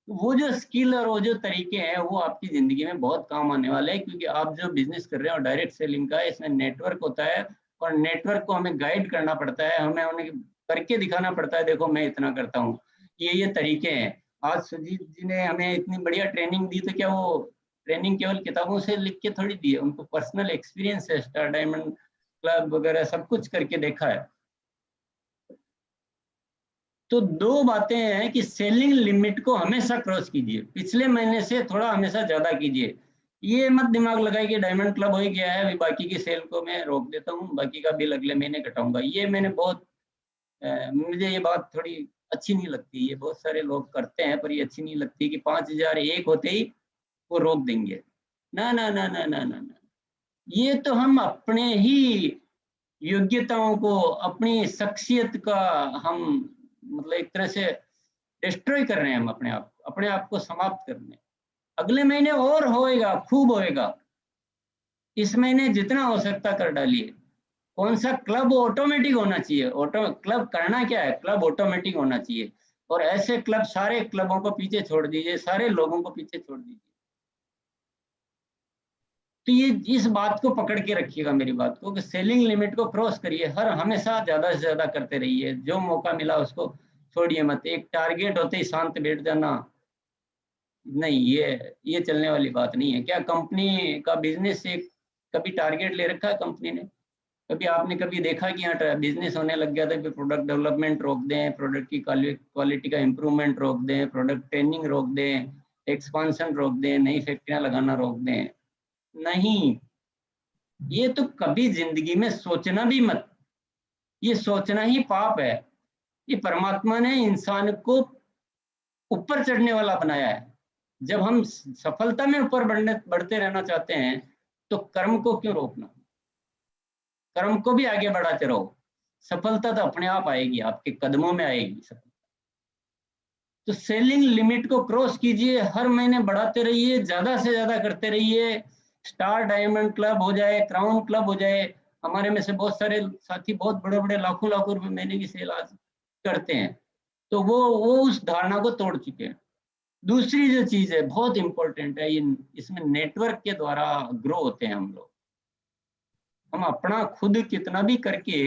वो जो स्किल और वो जो तरीके हैं वो आपकी जिंदगी में बहुत काम आने वाले हैं। क्योंकि आप जो बिजनेस कर रहे हो डायरेक्ट सेलिंग का, इसमें नेटवर्क होता है और नेटवर्क को हमें गाइड करना पड़ता है, हमें उन्हें करके दिखाना पड़ता है, देखो मैं इतना करता हूँ, ये तरीके हैं। आज सुजीत जी ने हमें इतनी बढ़िया ट्रेनिंग दी, तो क्या वो ट्रेनिंग केवल किताबों से लिख के थोड़ी दी है, उनको पर्सनल एक्सपीरियंस है, स्टार डायमंड क्लब वगैरह सब कुछ करके देखा है। तो 2 बातें हैं कि सेलिंग लिमिट को हमेशा क्रॉस कीजिए, पिछले महीने से थोड़ा हमेशा ज्यादा कीजिए। ये मत दिमाग लगाइए कि डायमंड क्लब हो ही गया है, अभी बाकी की सेल को मैं रोक देता हूँ, बाकी का बिल अगले महीने घटाऊंगा। ये मैंने बहुत मुझे ये बात थोड़ी अच्छी नहीं लगती। ये बहुत सारे लोग करते हैं पर ये अच्छी नहीं लगती कि 5,000 एक होते ही वो रोक देंगे। ना ना ना ना ना ना ना, ये तो हम अपने ही योग्यताओं को, अपनी शख्सियत का हम मतलब एक तरह से डिस्ट्रॉय कर रहे हैं। हम अपने आप को समाप्त कर रहे हैं। अगले महीने और होएगा, खूब होएगा, इस महीने जितना हो सकता कर डालिए। कौन सा क्लब ऑटोमेटिक होना चाहिए, क्लब करना क्या है, क्लब ऑटोमेटिक होना चाहिए। और ऐसे क्लब, सारे क्लबों को पीछे छोड़ दीजिए, सारे लोगों को पीछे छोड़ दीजिए। तो ये इस बात को पकड़ के रखिएगा, मेरी बात को, कि सेलिंग लिमिट को क्रॉस करिए, हर हमेशा ज्यादा से ज्यादा करते रहिए। जो मौका मिला उसको छोड़िए मत। एक टारगेट होते ही शांत बैठ जाना नहीं, ये चलने वाली बात नहीं है। क्या कंपनी का बिजनेस एक कभी टारगेट ले रखा है कंपनी ने? कभी आपने कभी देखा कि यहाँ बिजनेस होने लग गया था, प्रोडक्ट डेवलपमेंट रोक दें, प्रोडक्ट की क्वालिटी का इम्प्रूवमेंट रोक दें, प्रोडक्ट ट्रेनिंग रोक दें, एक्सपांशन रोक दें, नई फैक्ट्रियां लगाना रोक दें? नहीं, ये तो कभी जिंदगी में सोचना भी मत। ये सोचना ही पाप है। ये परमात्मा ने इंसान को ऊपर चढ़ने वाला बनाया है। जब हम सफलता में ऊपर बढ़ते रहना चाहते हैं तो कर्म को क्यों रोकना? कर्म को भी आगे बढ़ाते रहो, सफलता तो अपने आप आएगी, आपके कदमों में आएगी सफलता। तो सेलिंग लिमिट को क्रॉस कीजिए, हर महीने बढ़ाते रहिए, ज्यादा से ज्यादा करते रहिए। स्टार डायमंड क्लब हो जाए, क्राउन क्लब हो जाए, हमारे में से बहुत सारे साथी बहुत बड़े बड़े लाखों लाखों रुपए महीने की सेल आज करते हैं, तो वो उस धारणा को तोड़ चुके हैं। दूसरी जो चीज है बहुत इंपॉर्टेंट है, ये इसमें नेटवर्क के द्वारा ग्रो होते हैं हम लोग। हम अपना खुद कितना भी करके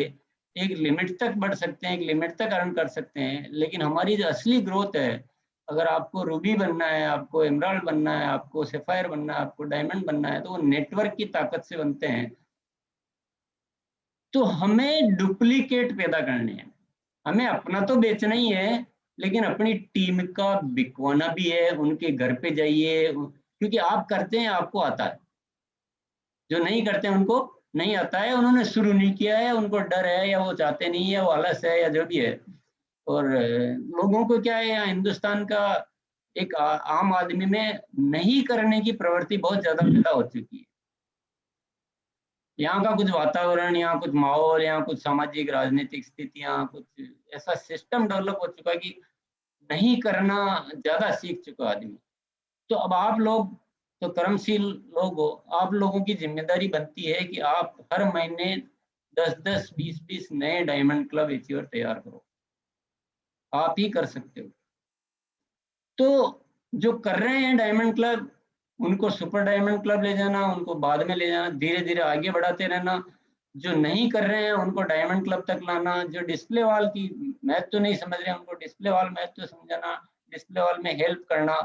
एक लिमिट तक बढ़ सकते हैं, एक लिमिट तक अर्न कर सकते हैं, लेकिन हमारी जो असली ग्रोथ है, अगर आपको रूबी बनना है, आपको एमराल्ड बनना है, आपको सफायर बनना है, आपको डायमंड बनना है, तो वो नेटवर्क की ताकत से बनते हैं। तो हमें डुप्लीकेट पैदा करने हैं, हमें अपना तो बेचना ही है, लेकिन अपनी टीम का बिकवाना भी है, उनके घर पे जाइए, क्योंकि आप करते हैं आपको आता है, जो नहीं करते हैं उनको नहीं आता है, उन्होंने शुरू नहीं किया है, उनको डर है, या वो चाहते नहीं है, वो आलस है, या जो भी है। और लोगों को क्या है, यहाँ हिंदुस्तान का एक आम आदमी में नहीं करने की प्रवृत्ति बहुत ज्यादा पैदा हो चुकी है। यहाँ का कुछ वातावरण, यहाँ कुछ माहौल, यहाँ कुछ सामाजिक राजनीतिक स्थितियाँ, कुछ ऐसा सिस्टम डेवलप हो चुका है कि नहीं करना ज्यादा सीख चुका आदमी। तो अब आप लोग तो कर्मशील लोग हो, आप लोगों की जिम्मेदारी बनती है कि आप हर महीने 10-10, 20-20 नए डायमंड क्लब अचीवर तैयार करो, आप ही कर सकते हो। तो जो कर रहे हैं डायमंड क्लब, उनको सुपर डायमंड क्लब ले जाना, उनको बाद में ले जाना, धीरे धीरे आगे बढ़ाते रहना। जो नहीं कर रहे हैं उनको डायमंड क्लब तक लाना, जो डिस्प्ले वॉल की महत्व तो नहीं समझ रहे हैं, उनको डिस्प्ले वॉल महत्व तो समझाना, डिस्प्ले वॉल में हेल्प करना।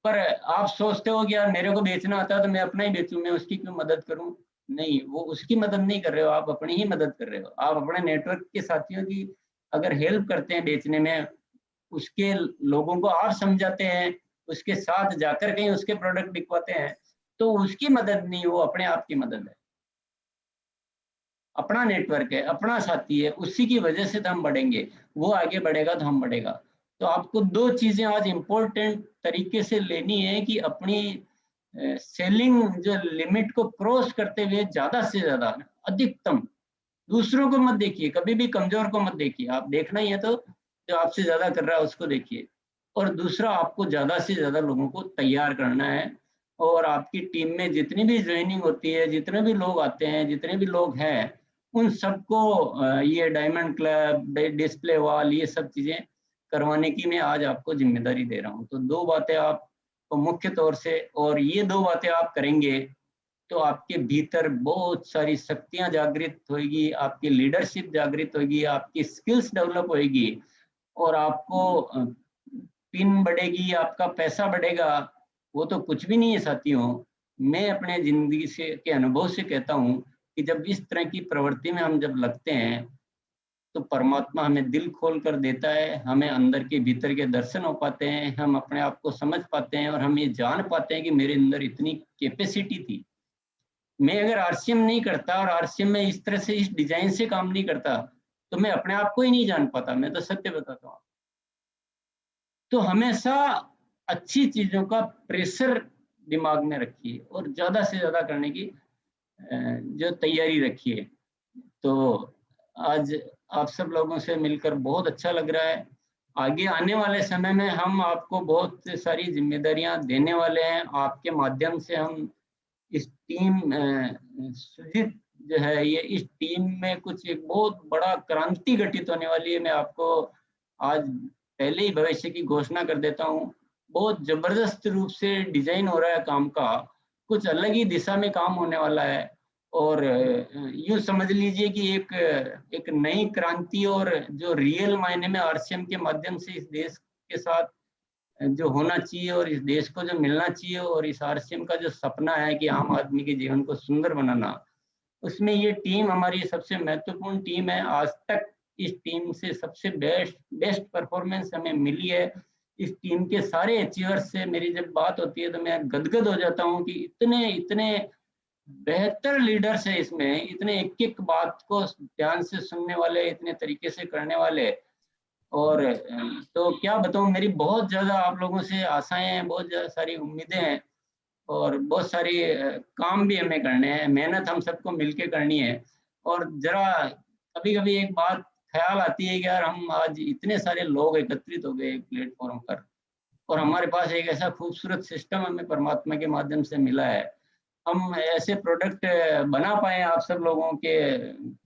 पर आप सोचते हो कि यार मेरे को बेचना आता है तो मैं अपना ही बेचूं, मैं उसकी क्यों मदद करूं? नहीं, वो उसकी मदद नहीं कर रहे हो, आप अपनी ही मदद कर रहे हो। आप अपने नेटवर्क के साथियों की अगर हेल्प करते हैं बेचने में, उसके लोगों को आप समझाते हैं, उसके साथ जाकर कहीं उसके प्रोडक्ट बिकवाते हैं, तो उसकी मदद नहीं, वो अपने आप की मदद है। अपना नेटवर्क है, अपना साथी है, उसी की वजह से तो हम बढ़ेंगे, वो आगे बढ़ेगा तो हम बढ़ेगा। तो आपको दो चीजें आज इम्पोर्टेंट तरीके से लेनी है कि अपनी सेलिंग जो लिमिट को क्रॉस करते हुए ज्यादा से ज्यादा अधिकतम, दूसरों को मत देखिए, कभी भी कमजोर को मत देखिए, आप देखना ही है तो जो आपसे ज्यादा कर रहा है उसको देखिए। और दूसरा, आपको ज्यादा से ज्यादा लोगों को तैयार करना है, और आपकी टीम में जितनी भी ज्वाइनिंग होती है, जितने भी लोग आते हैं, जितने भी लोग हैं, उन सबको ये डायमंड क्लब, डिस्प्ले वॉल, ये सब चीजें करवाने की मैं आज आपको जिम्मेदारी दे रहा हूँ। तो दो बातें आपको मुख्य तौर से, और ये दो बातें आप करेंगे तो आपके भीतर बहुत सारी शक्तियां जागृत होगी, आपकी लीडरशिप जागृत होगी, आपकी स्किल्स डेवलप होगी, और आपको पिन बढ़ेगी, आपका पैसा बढ़ेगा। वो तो कुछ भी नहीं है साथियों। मैं अपने जिंदगी से के अनुभव से कहता हूँ कि जब इस तरह की प्रवृत्ति में हम जब लगते हैं तो परमात्मा हमें दिल खोल कर देता है, हमें अंदर के भीतर के दर्शन हो पाते हैं, हम अपने आप को समझ पाते हैं, और हम ये जान पाते हैं कि मेरे अंदर इतनी कैपेसिटी थी। मैं अगर आरसीएम नहीं करता, और आरसीएम में इस तरह से इस डिजाइन से काम नहीं करता, तो मैं अपने आप को ही नहीं जान पाता। मैं तो सत्य बताता हूँ। तो हमेशा अच्छी चीजों का प्रेशर दिमाग में रखिए, और ज्यादा से ज्यादा करने की जो तैयारी रखिए। तो आज आप सब लोगों से मिलकर बहुत अच्छा लग रहा है। आगे आने वाले समय में हम आपको बहुत सारी जिम्मेदारियां देने वाले हैं। आपके माध्यम से हम इस टीम सुजित जो है, ये इस टीम में कुछ एक बहुत बड़ा क्रांति घटित होने वाली है। मैं आपको आज पहले ही भविष्य की घोषणा कर देता हूँ। बहुत जबरदस्त रूप से डिजाइन हो रहा है काम का, कुछ अलग ही दिशा में काम होने वाला है। और यूं समझ लीजिए कि एक नई क्रांति, और जो रियल मायने में आरसीएम के माध्यम से इस देश के साथ जो होना चाहिए, और इस देश को जो मिलना चाहिए, और इस आरसीएम का जो सपना है कि आम आदमी के जीवन को सुंदर बनाना, उसमें ये टीम हमारी सबसे महत्वपूर्ण टीम है। आज तक इस टीम से सबसे बेस्ट परफॉर्मेंस हमें मिली है। इस टीम के सारे अचीवर्स से मेरी जब बात होती है तो मैं गदगद हो जाता हूँ कि इतने इतने बेहतर लीडर्स है इसमें, इतने एक एक बात को ध्यान से सुनने वाले, इतने तरीके से करने वाले। और तो क्या बताऊं, मेरी बहुत ज्यादा आप लोगों से आशाएं हैं, बहुत ज्यादा सारी उम्मीदें हैं, और बहुत सारी काम भी हमें करने हैं, मेहनत हम सबको मिलके करनी है। और जरा कभी कभी एक बात ख्याल आती है कि यार हम आज इतने सारे लोग एकत्रित हो गए एक प्लेटफॉर्म पर, और हमारे पास एक ऐसा खूबसूरत सिस्टम हमें परमात्मा के माध्यम से मिला है। हम ऐसे प्रोडक्ट बना पाए आप सब लोगों के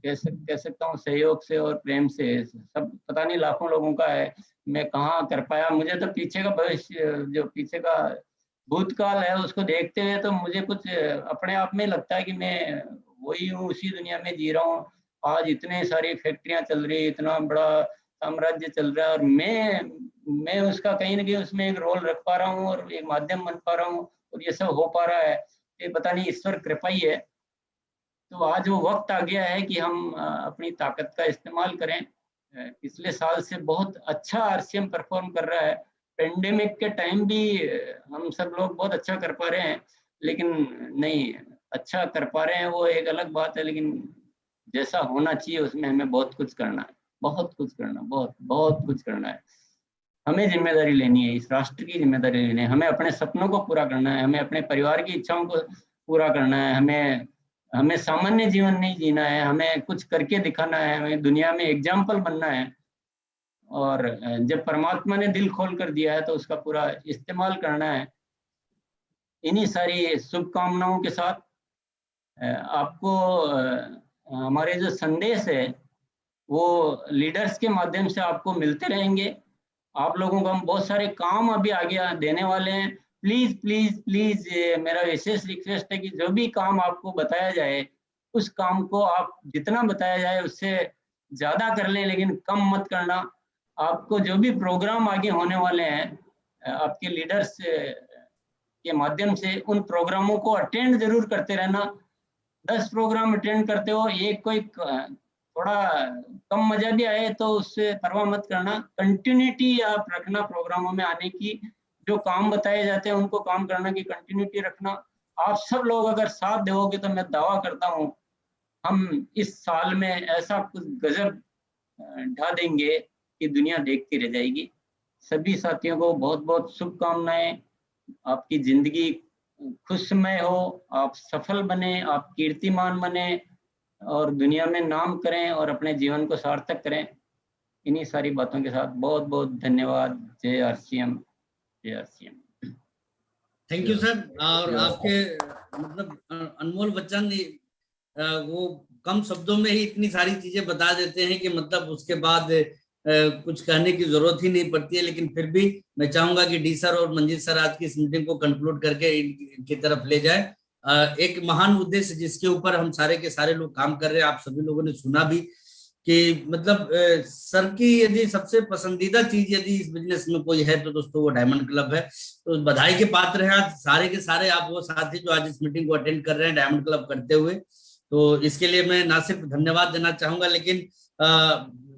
कह सकता हूँ सहयोग से और प्रेम से। सब पता नहीं लाखों लोगों का है, मैं कहाँ कर पाया। मुझे तो पीछे का भविष्य, जो पीछे का भूतकाल है, उसको देखते हुए तो मुझे कुछ अपने आप में लगता है कि मैं वही हूँ, उसी दुनिया में जी रहा हूँ। आज इतने सारी फैक्ट्रियां चल रही है, इतना बड़ा साम्राज्य चल रहा है, और मैं उसका कहीं ना कहीं उसमें एक रोल रख पा रहा हूँ और एक माध्यम बन पा रहा हूँ, और ये सब हो पा रहा है। ये पता नहीं ईश्वर कृपा ही है। तो आज वो वक्त आ गया है कि हम अपनी ताकत का इस्तेमाल करें। पिछले साल से बहुत अच्छा आरसीएम परफॉर्म कर रहा है। पेंडेमिक के टाइम भी हम सब लोग बहुत अच्छा कर पा रहे हैं, लेकिन नहीं, अच्छा कर पा रहे हैं वो एक अलग बात है, लेकिन जैसा होना चाहिए उसमें हमें बहुत कुछ करना है, बहुत कुछ करना, बहुत बहुत कुछ करना है। हमें जिम्मेदारी लेनी है, इस राष्ट्र की जिम्मेदारी लेनी है, हमें अपने सपनों को पूरा करना है, हमें अपने परिवार की इच्छाओं को पूरा करना है, हमें हमें सामान्य जीवन नहीं जीना है, हमें कुछ करके दिखाना है, हमें दुनिया में एग्जाम्पल बनना है। और जब परमात्मा ने दिल खोल कर दिया है तो उसका पूरा इस्तेमाल करना है। इन्हीं सारी शुभकामनाओं के साथ आपको हमारे जो संदेश है वो लीडर्स के माध्यम से आपको मिलते रहेंगे। आप लोगों को हम बहुत सारे काम अभी आगे देने वाले हैं। प्लीज प्लीज प्लीज मेरा विशेष रिक्वेस्ट है कि जो भी काम आपको बताया जाए, उस काम को आप जितना बताया जाए उससे ज्यादा कर लें, लेकिन कम मत करना। आपको जो भी प्रोग्राम आगे होने वाले हैं आपके लीडर्स के माध्यम से, उन प्रोग्रामों को अटेंड जरूर करते रहना। 10 प्रोग्राम अटेंड करते हो, एक कोई थोड़ा कम मजा भी आए तो उससे परवाह मत करना। कंटिन्यूटी आप रखना प्रोग्रामों में आने की, जो काम बताए जाते हैं उनको काम करने की कंटिन्यूटी रखना। आप सब लोग अगर साथ दोगे तो मैं दावा करता हूँ हम इस साल में ऐसा कुछ गजब ढा देंगे कि दुनिया देखती रह जाएगी। सभी साथियों को बहुत बहुत शुभकामनाएं। आपकी जिंदगी खुशमय हो, आप सफल बने, आप कीर्तिमान बने और दुनिया में नाम करें और अपने जीवन को सार्थक करें। इन्हीं सारी बातों के साथ बहुत बहुत धन्यवाद। जय आरसीएम, जय आरसीएम। Thank you sir. और आपके मतलब अनमोल वचन वो कम शब्दों में ही इतनी सारी चीजें बता देते हैं कि मतलब उसके बाद कुछ कहने की जरूरत ही नहीं पड़ती है। लेकिन फिर भी मैं चाहूंगा कि डी सर और मंजीत सर आज की इस मीटिंग को कंक्लूड करके इनकी तरफ ले जाए। एक महान उद्देश्य जिसके ऊपर हम सारे के सारे लोग काम कर रहे हैं, आप सभी लोगों ने सुना भी कि मतलब सर की यदि सबसे पसंदीदा चीज यदि इस बिजनेस में कोई है तो दोस्तों वो डायमंड क्लब है। तो बधाई के पात्र हैं आज सारे के सारे आप वो साथी जो आज इस मीटिंग को अटेंड कर रहे हैं डायमंड क्लब करते हुए। तो इसके लिए मैं ना सिर्फ धन्यवाद देना चाहूंगा, लेकिन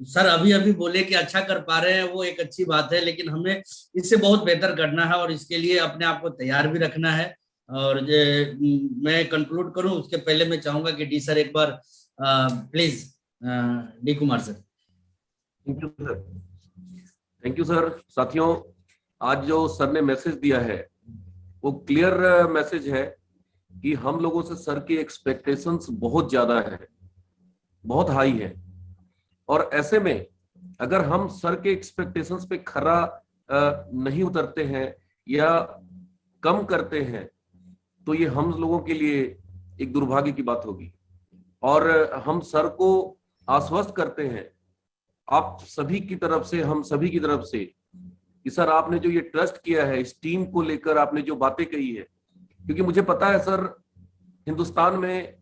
सर अभी अभी बोले कि अच्छा कर पा रहे हैं, वो एक अच्छी बात है, लेकिन हमें इससे बहुत बेहतर करना है और इसके लिए अपने आप को तैयार भी रखना है। और मैं कंक्लूड करूं उसके पहले मैं चाहूंगा कि डी सर एक बार please, D Kumar sir. Thank you sir. Thank you sir. साथियों, आज जो सर ने मैसेज दिया है वो क्लियर मैसेज है कि हम लोगों से सर की एक्सपेक्टेशंस बहुत ज्यादा है, बहुत हाई है। और ऐसे में अगर हम सर के एक्सपेक्टेशंस पे खरा नहीं उतरते हैं या कम करते हैं तो ये हम लोगों के लिए एक दुर्भाग्य की बात होगी। और हम सर को आश्वस्त करते हैं आप सभी की तरफ से, हम सभी की तरफ से, कि सर आपने जो ये ट्रस्ट किया है इस टीम को लेकर, आपने जो बातें कही है, क्योंकि मुझे पता है सर हिंदुस्तान में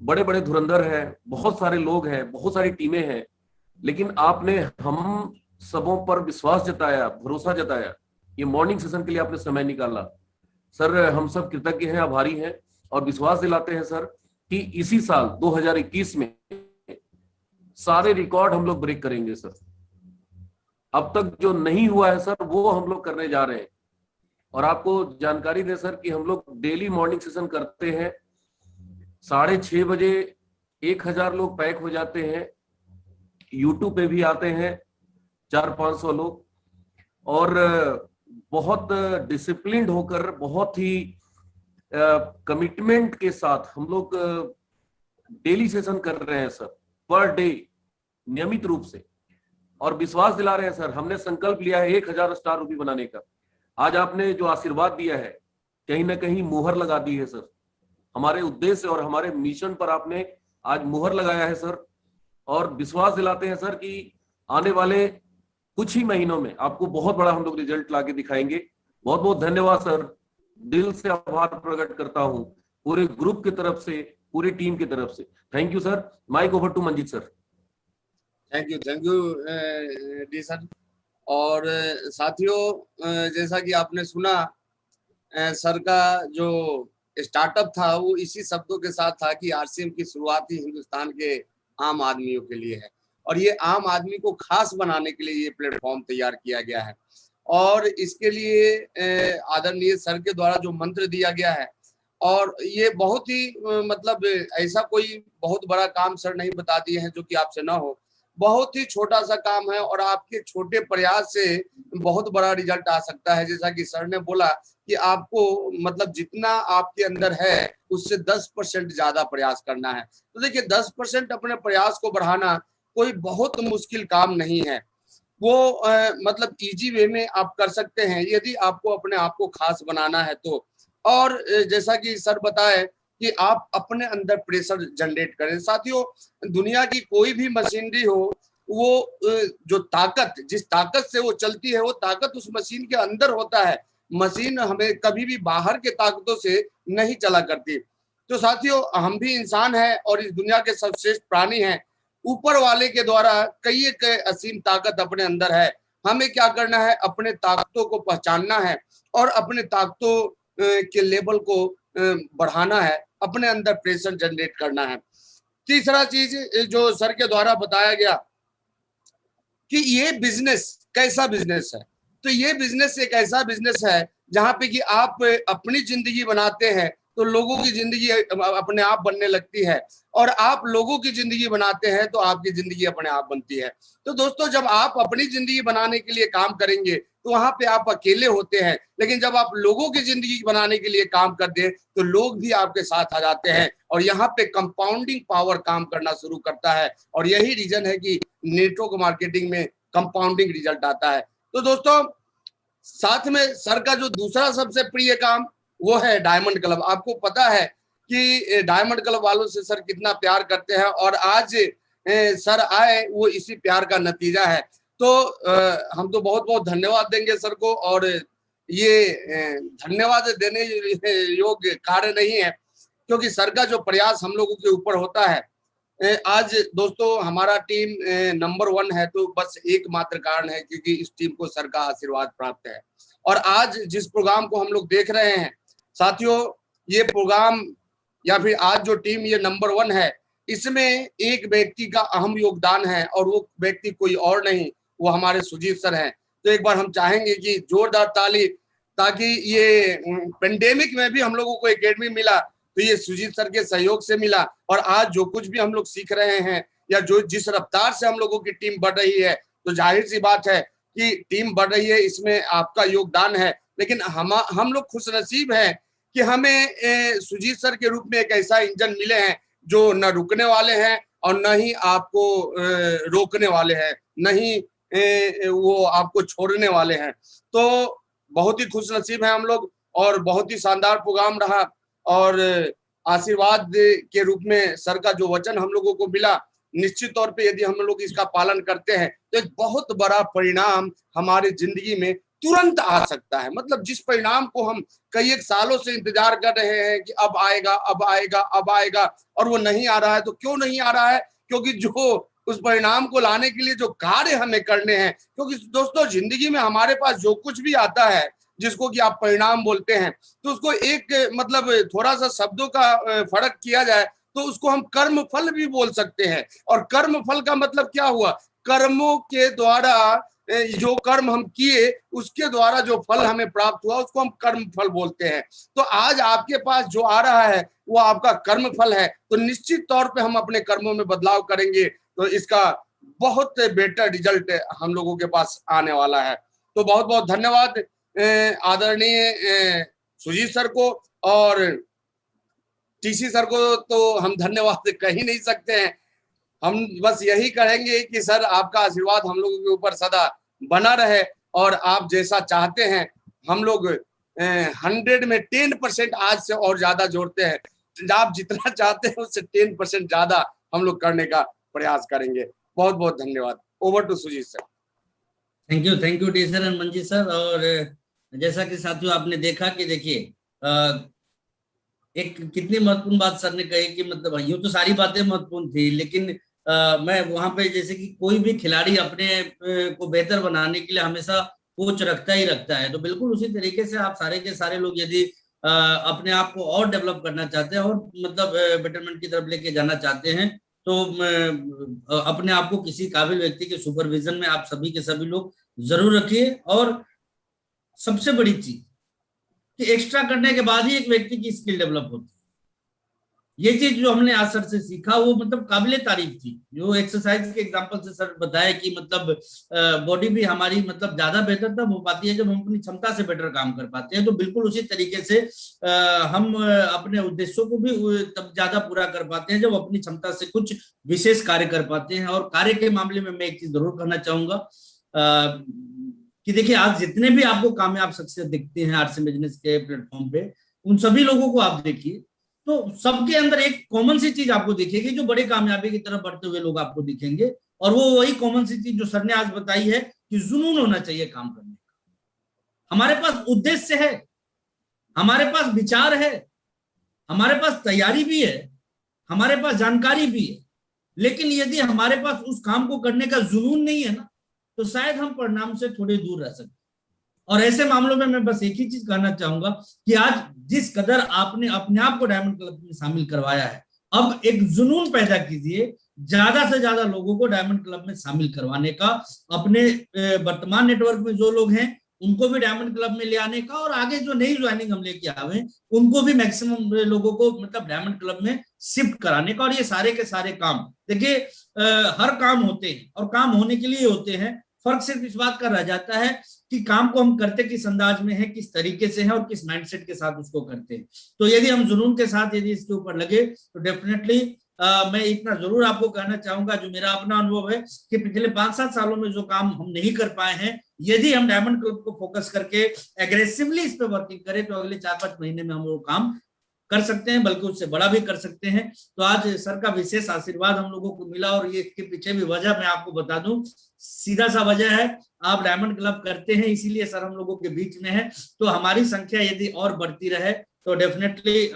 बड़े बड़े धुरंधर हैं, बहुत सारे लोग हैं, बहुत सारी टीमें हैं, लेकिन आपने हम सबों पर विश्वास जताया, भरोसा जताया, ये मॉर्निंग सेशन के लिए आपने समय निकाला। सर हम सब कृतज्ञ हैं, आभारी हैं और विश्वास दिलाते हैं सर कि इसी साल 2021 में सारे रिकॉर्ड हम लोग ब्रेक करेंगे सर। अब तक जो नहीं हुआ है सर वो हम लोग करने जा रहे हैं। और आपको जानकारी दें सर कि हम लोग डेली मॉर्निंग सेशन करते हैं, 6:30 बजे 1000 लोग पैक हो जाते हैं, यूट्यूब पे भी आते हैं 400-500 लोग, और बहुत डिसिप्लिन्ड होकर, बहुत ही कमिटमेंट के साथ हम लोग डेली सेशन कर रहे हैं सर, पर डे नियमित रूप से। और विश्वास दिला रहे हैं सर, हमने संकल्प लिया है 1000 स्टार रूपी बनाने का। आज आपने जो आशीर्वाद दिया है कहीं ना कहीं मुहर लगा दी है सर, हमारे उद्देश्य और हमारे मिशन पर आपने आज मुहर लगाया है सर, और विश्वास दिलाते हैं सर कि आने वाले कुछ ही महीनों में आपको बहुत बड़ा हम लोग रिजल्ट लाके दिखाएंगे। बहुत बहुत धन्यवाद सर, दिल से आभार प्रकट करता हूं पूरे ग्रुप की तरफ से, पूरी टीम की तरफ से। Thank you sir. Mike over to Manjeet sir. Thank you डी सर। और साथियों, जैसा कि आपने सुना, सर का जो स्टार्टअप था वो इसी शब्दों के साथ था कि आरसीएम की शुरुआत ही हिंदुस्तान के आम आदमियों के लिए है, और ये आम आदमी को खास बनाने के लिए ये प्लेटफॉर्म तैयार किया गया है। और इसके लिए आदरणीय सर के द्वारा जो मंत्र दिया गया है, और ये बहुत ही मतलब ऐसा कोई बहुत बड़ा काम सर नहीं बता दिए हैं जो कि आपसे ना हो, बहुत ही छोटा सा काम है और आपके छोटे प्रयास से बहुत बड़ा रिजल्ट आ सकता है। जैसा कि सर ने बोला कि आपको मतलब जितना आपके अंदर है उससे 10% ज्यादा प्रयास करना है। तो देखिए 10% अपने प्रयास को बढ़ाना कोई बहुत मुश्किल काम नहीं है, वो मतलब इजी वे में आप कर सकते हैं यदि आपको अपने आप को खास बनाना है तो। और जैसा कि सर बताए कि आप अपने अंदर प्रेशर जनरेट करें। साथियों, दुनिया की कोई भी मशीनरी हो, वो जो ताकत, जिस ताकत से वो चलती है, वो ताकत उस मशीन के अंदर होता है। मशीन हमें कभी भी बाहर के ताकतों से नहीं चला करती। तो साथियों, हम भी इंसान हैं और इस दुनिया के सर्वश्रेष्ठ प्राणी हैं। ऊपर वाले के द्वारा कई एक असीम ताकत अपने अंदर है। हमें क्या करना है, अपने ताकतों को पहचानना है और अपने ताकतों के लेवल को बढ़ाना है, अपने अंदर प्रेशर जनरेट करना है। तीसरा चीज जो सर के द्वारा बताया गया कि ये बिजनेस कैसा बिजनेस है, तो ये बिजनेस एक ऐसा बिजनेस है जहां पे कि आप अपनी जिंदगी बनाते हैं तो लोगों की जिंदगी अपने आप बनने लगती है, और आप लोगों की जिंदगी बनाते हैं तो आपकी जिंदगी अपने आप बनती है। तो दोस्तों, जब आप अपनी जिंदगी बनाने के लिए काम करेंगे तो वहां पे आप अकेले होते हैं, लेकिन जब आप लोगों की जिंदगी बनाने के लिए काम कर दे तो लोग भी आपके साथ आ जाते हैं, और यहाँ पे कंपाउंडिंग पावर काम करना शुरू करता है। और यही रीजन है कि नेटवर्क मार्केटिंग में कंपाउंडिंग रिजल्ट आता है। तो दोस्तों, साथ में सर का जो दूसरा सबसे प्रिय काम वो है डायमंड क्लब। आपको पता है कि डायमंड क्लब वालों से सर कितना प्यार करते हैं, और आज सर आए वो इसी प्यार का नतीजा है। तो हम तो बहुत बहुत धन्यवाद देंगे सर को, और ये धन्यवाद देने योग्य कार्य नहीं है, क्योंकि सर का जो प्रयास हम लोगों के ऊपर होता है। आज दोस्तों, हमारा टीम नंबर 1 है तो बस एकमात्र कारण है क्योंकि इस टीम को सर का आशीर्वाद प्राप्त है। और आज जिस प्रोग्राम को हम लोग देख रहे हैं साथियों, ये प्रोग्राम या फिर आज जो टीम ये नंबर 1 है, इसमें एक व्यक्ति का अहम योगदान है, और वो व्यक्ति कोई और नहीं, वो हमारे सुजीत सर हैं। तो एक बार हम चाहेंगे कि जोरदार ताली, ताकि ये पेंडेमिक में भी हम लोगों को एकेडमी मिला तो ये सुजीत सर के सहयोग से मिला। और आज जो कुछ भी हम लोग सीख रहे हैं या जो जिस रफ्तार से हम लोगों की टीम बढ़ रही है, तो जाहिर सी बात है कि टीम बढ़ रही है, इसमें आपका योगदान है। लेकिन हम लोग खुशनसीब हैं कि हमें सुजीत सर के रूप में एक ऐसा इंजन मिले हैं जो न रुकने वाले हैं और न ही आपको रोकने वाले हैं, न ही वो आपको छोड़ने वाले हैं। तो बहुत ही खुशनसीब हैं हम लोग, और बहुत ही शानदार प्रोग्राम रहा। और आशीर्वाद के रूप में सर का जो वचन हम लोगों को मिला, निश्चित तौर पे यदि हम लोग इसका पालन करते हैं तो एक बहुत बड़ा परिणाम हमारे जिंदगी में तुरंत आ सकता है। मतलब जिस परिणाम को हम कई एक सालों से इंतजार कर रहे हैं कि अब आएगा अब आएगा अब आएगा, और वो नहीं आ रहा है, तो क्यों नहीं आ रहा है? क्योंकि जो उस परिणाम को लाने के लिए जो कार्य हमें करने हैं, क्योंकि दोस्तों जिंदगी में हमारे पास जो कुछ भी आता है जिसको कि आप परिणाम बोलते हैं, तो उसको एक मतलब थोड़ा सा शब्दों का फर्क किया जाए तो उसको हम कर्म फल भी बोल सकते हैं। और कर्म फल का मतलब क्या हुआ? कर्मों के द्वारा जो कर्म हम किए उसके द्वारा जो फल हमें प्राप्त हुआ उसको हम कर्म फल बोलते हैं। तो आज आपके पास जो आ रहा है वो आपका कर्म फल है। तो निश्चित तौर पे हम अपने कर्मों में बदलाव करेंगे तो इसका बहुत बेटर रिजल्ट हम लोगों के पास आने वाला है। तो बहुत बहुत धन्यवाद आदरणीय सुजीत सर को, और टीसी सर को तो हम धन्यवाद कह ही नहीं सकते हैं। हम बस यही कहेंगे कि सर आपका आशीर्वाद हम लोगों के ऊपर सदा बना रहे, और आप जैसा चाहते हैं हम लोग 100 में 10% आज से और ज्यादा जोड़ते हैं आप जितना चाहते हैं उससे 10% ज्यादा हम लोग करने का प्रयास करेंगे। बहुत बहुत धन्यवाद। Over to Sujeet sir. Thank you डी सर एंड मंजीत सर। और जैसा कि साथियों आपने देखा कि देखिए एक कितनी महत्वपूर्ण बात सर ने कही कि मतलब यूं तो सारी बातें महत्वपूर्ण थी, लेकिन मैं वहां पे जैसे कि कोई भी खिलाड़ी अपने को बेहतर बनाने के लिए हमेशा कोच रखता ही रखता है, तो बिल्कुल उसी तरीके से आप सारे के सारे लोग यदि अपने आप को और डेवलप करना चाहते हैं और मतलब बेटरमेंट की तरफ लेके जाना चाहते हैं, तो अपने आप को किसी काबिल व्यक्ति के सुपरविजन में आप सभी के सभी लोग जरूर रखिए। और सबसे बड़ी चीज कि एक्स्ट्रा करने के बाद ही एक व्यक्ति की स्किल डेवलप होती है। ये चीज जो हमने आज सर से सीखा वो मतलब काबिले तारीफ थी। जो एक्सरसाइज के एग्जांपल से सर बताया कि मतलब बॉडी भी हमारी मतलब ज्यादा बेहतर तब हो पाती है जब हम अपनी क्षमता से बेटर काम कर पाते हैं। तो बिल्कुल उसी तरीके से हम अपने उद्देश्यों को भी तब ज्यादा पूरा कर पाते हैं जब अपनी क्षमता से कुछ विशेष कार्य कर पाते हैं। और कार्य के मामले में मैं एक चीज जरूर कहना चाहूंगा कि देखिए आज जितने भी आपको कामयाब सक्सेस दिखते हैं आर्ट्स बिजनेस के प्लेटफॉर्म पे, उन सभी लोगों को आप देखिए तो सबके अंदर एक कॉमन सी चीज आपको दिखेगी, जो बड़े कामयाबी की तरफ बढ़ते हुए लोग आपको दिखेंगे। और वो वही कॉमन सी चीज जो सर ने आज बताई है कि जुनून होना चाहिए काम करने का। हमारे पास उद्देश्य है, हमारे पास विचार है, हमारे पास तैयारी भी है, हमारे पास जानकारी भी है, लेकिन यदि हमारे पास उस काम को करने का जुनून नहीं है ना, तो शायद हम परिणाम से थोड़े दूर रह सकते। और ऐसे मामलों में मैं बस एक ही चीज कहना चाहूंगा कि आज जिस कदर आपने अपने आप को डायमंड क्लब में शामिल करवाया है, अब एक जुनून पैदा कीजिए ज्यादा से ज्यादा लोगों को डायमंड क्लब में शामिल करवाने का। अपने वर्तमान नेटवर्क में जो लोग हैं उनको भी डायमंड क्लब में ले आने का, और आगे जो नई ज्वाइनिंग हम लेके आवे उनको भी मैक्सिमम लोगों को मतलब डायमंड क्लब में शिफ्ट कराने का। और ये सारे के सारे काम देखिए हर काम होते हैं और काम होने के लिए होते हैं। फर्क सिर्फ इस बात का रह जाता है कि काम को हम करते किस अंदाज में है, किस तरीके से है और किस माइंडसेट के साथ उसको करते हैं। तो यदि हम जुनून के साथ यदि इसके ऊपर लगे तो डेफिनेटली मैं इतना जरूर आपको कहना चाहूंगा, जो मेरा अपना अनुभव है कि पिछले 5-7 सालों में जो काम हम नहीं कर पाए हैं, यदि हम डायमंड क्लब को फोकस करके एग्रेसिवली इस पे वर्किंग करें तो अगले 4-5 महीने में हम वो काम कर सकते हैं, बल्कि उससे बड़ा भी कर सकते हैं। तो आज सर का विशेष आशीर्वाद हम लोगों को मिला, और ये इसके पीछे भी वजह मैं आपको बता दूं, सीधा सा वजह है आप डायमंड क्लब करते हैं इसीलिए सर हम लोगों के बीच में है। तो हमारी संख्या यदि और बढ़ती रहे तो डेफिनेटली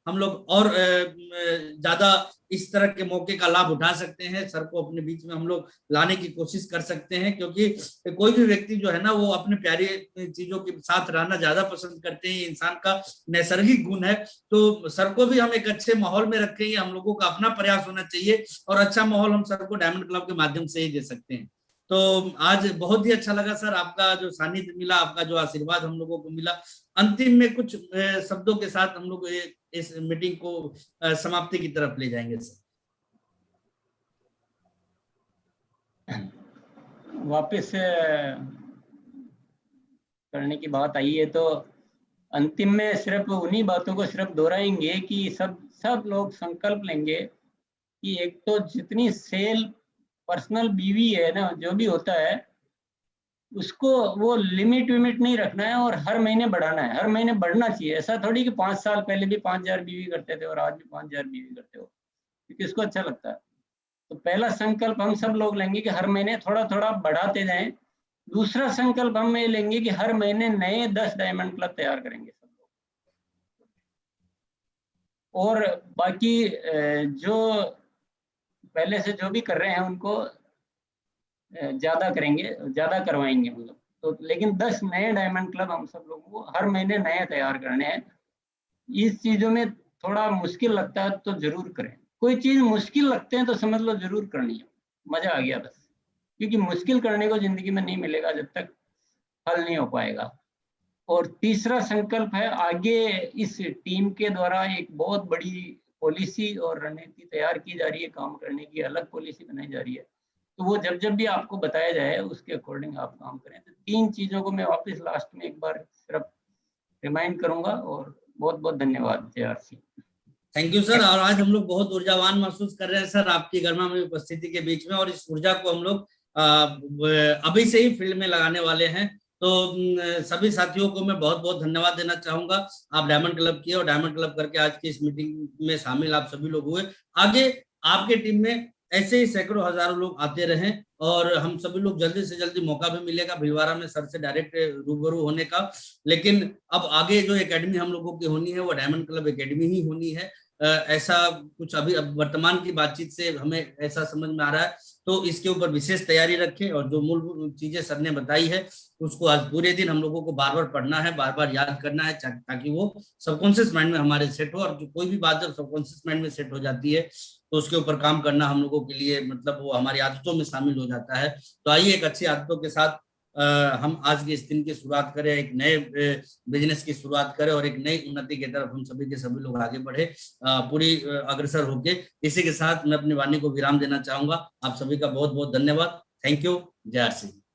हम लोग और ज्यादा इस तरह के मौके का लाभ उठा सकते हैं। सर को अपने बीच में हम लोग लाने की कोशिश कर सकते हैं, क्योंकि कोई भी व्यक्ति जो है ना वो अपने प्यारी चीजों के साथ रहना ज्यादा पसंद करते हैं, इंसान का नैसर्गिक गुण है। तो सर को भी हम एक अच्छे माहौल में रखें, ये हम लोगों का अपना प्रयास होना चाहिए, और अच्छा माहौल हम सर को डायमंड क्लब के माध्यम से ही दे सकते हैं। तो आज बहुत ही अच्छा लगा सर, आपका जो सानिध्य मिला, आपका जो आशीर्वाद हम लोगों को मिला। अंतिम में कुछ शब्दों के साथ हम लोग इस मीटिंग को समाप्ति की तरफ ले जाएंगे सर। वापस करने की बात आई है तो अंतिम में सिर्फ उन्हीं बातों को सिर्फ दोहराएंगे कि सब लोग संकल्प लेंगे कि एक तो जितनी सेल पर्सनल बीवी है ना, जो भी होता है उसको वो लिमिट विमिट नहीं रखना है और हर महीने बढ़ाना है, हर महीने बढ़ना चाहिए। ऐसा थोड़ी कि 5 साल पहले भी 5000 बीवी करते थे और आज भी 5000 बीवी करते हो, क्योंकि इसको अच्छा लगता है। तो पहला संकल्प हम सब लोग लेंगे कि हर महीने थोड़ा थोड़ा बढ़ाते जाएं। दूसरा संकल्प हम ये लेंगे कि हर महीने नए 10 डायमंड क्लब तैयार करेंगे सब लोग। और बाकी जो पहले से जो भी कर रहे हैं उनको ज्यादा करेंगे, ज्यादा करवाएंगे हम लोग। तो लेकिन 10 नए डायमंड क्लब हम सब लोगों को हर महीने नए तैयार करने हैं। इस चीजों में थोड़ा मुश्किल लगता है तो जरूर करें। कोई चीज मुश्किल लगते हैं तो समझ लो जरूर करनी है, मजा आ गया बस, क्योंकि मुश्किल करने को जिंदगी में नहीं मिलेगा जब तक हल नहीं हो पाएगा। और तीसरा संकल्प है, आगे इस टीम के द्वारा एक बहुत बड़ी पॉलिसी और रणनीति तैयार की जा रही है, काम करने की अलग पॉलिसी बनाई जा रही है। तो वो जब भी आपको बताया जाए उसके अकॉर्डिंग आप काम करें। तो 3 चीजों को मैं वापस लास्ट में एक बार सिर्फ रिमाइंड करूंगा। और बहुत बहुत धन्यवाद JRC। Thank you sir. और आज हम लोग बहुत ऊर्जावान महसूस कर रहे हैं सर आपकी गर्मा में उपस्थिति के बीच में, और इस ऊर्जा को हम लोग अभी से ही फील्ड में लगाने वाले हैं। तो सभी साथियों को मैं बहुत बहुत धन्यवाद देना चाहूंगा। आप डायमंड क्लब किए और डायमंड क्लब करके आज की इस मीटिंग में शामिल आप सभी लोग हुए। आगे आपके टीम में ऐसे ही सैकड़ों हजारों लोग आते रहें और हम सभी लोग जल्दी से जल्दी मौका भी मिलेगा भिलवाड़ा में सर से डायरेक्ट रूबरू होने का। लेकिन अब आगे जो एकेडमी हम लोगों की होनी है वो डायमंड क्लब एकेडमी ही होनी है। ऐसा कुछ अभी अब वर्तमान की बातचीत से हमें ऐसा समझ में आ रहा है। तो इसके ऊपर विशेष तैयारी रखें और जो मूलभूत चीजें सर ने बताई है उसको आज पूरे दिन हम लोगों को बार बार पढ़ना है, बार बार याद करना है, ताकि वो सबकॉन्शियस माइंड में हमारे सेट हो। और जो कोई भी बात जब सबकॉन्शियस माइंड में सेट हो जाती है तो उसके ऊपर काम करना हम लोगों के लिए मतलब वो हमारी आदतों में शामिल हो जाता है। तो आइए एक अच्छी आदतों के साथ हम आज के इस दिन की शुरुआत करें, एक नए बिजनेस की शुरुआत करें और एक नई उन्नति की तरफ हम सभी के सभी लोग आगे बढ़े पूरी अग्रसर होके। इसी के साथ मैं अपनी वाणी को विराम देना चाहूंगा। आप सभी का बहुत बहुत धन्यवाद। Thank you. जय श्री।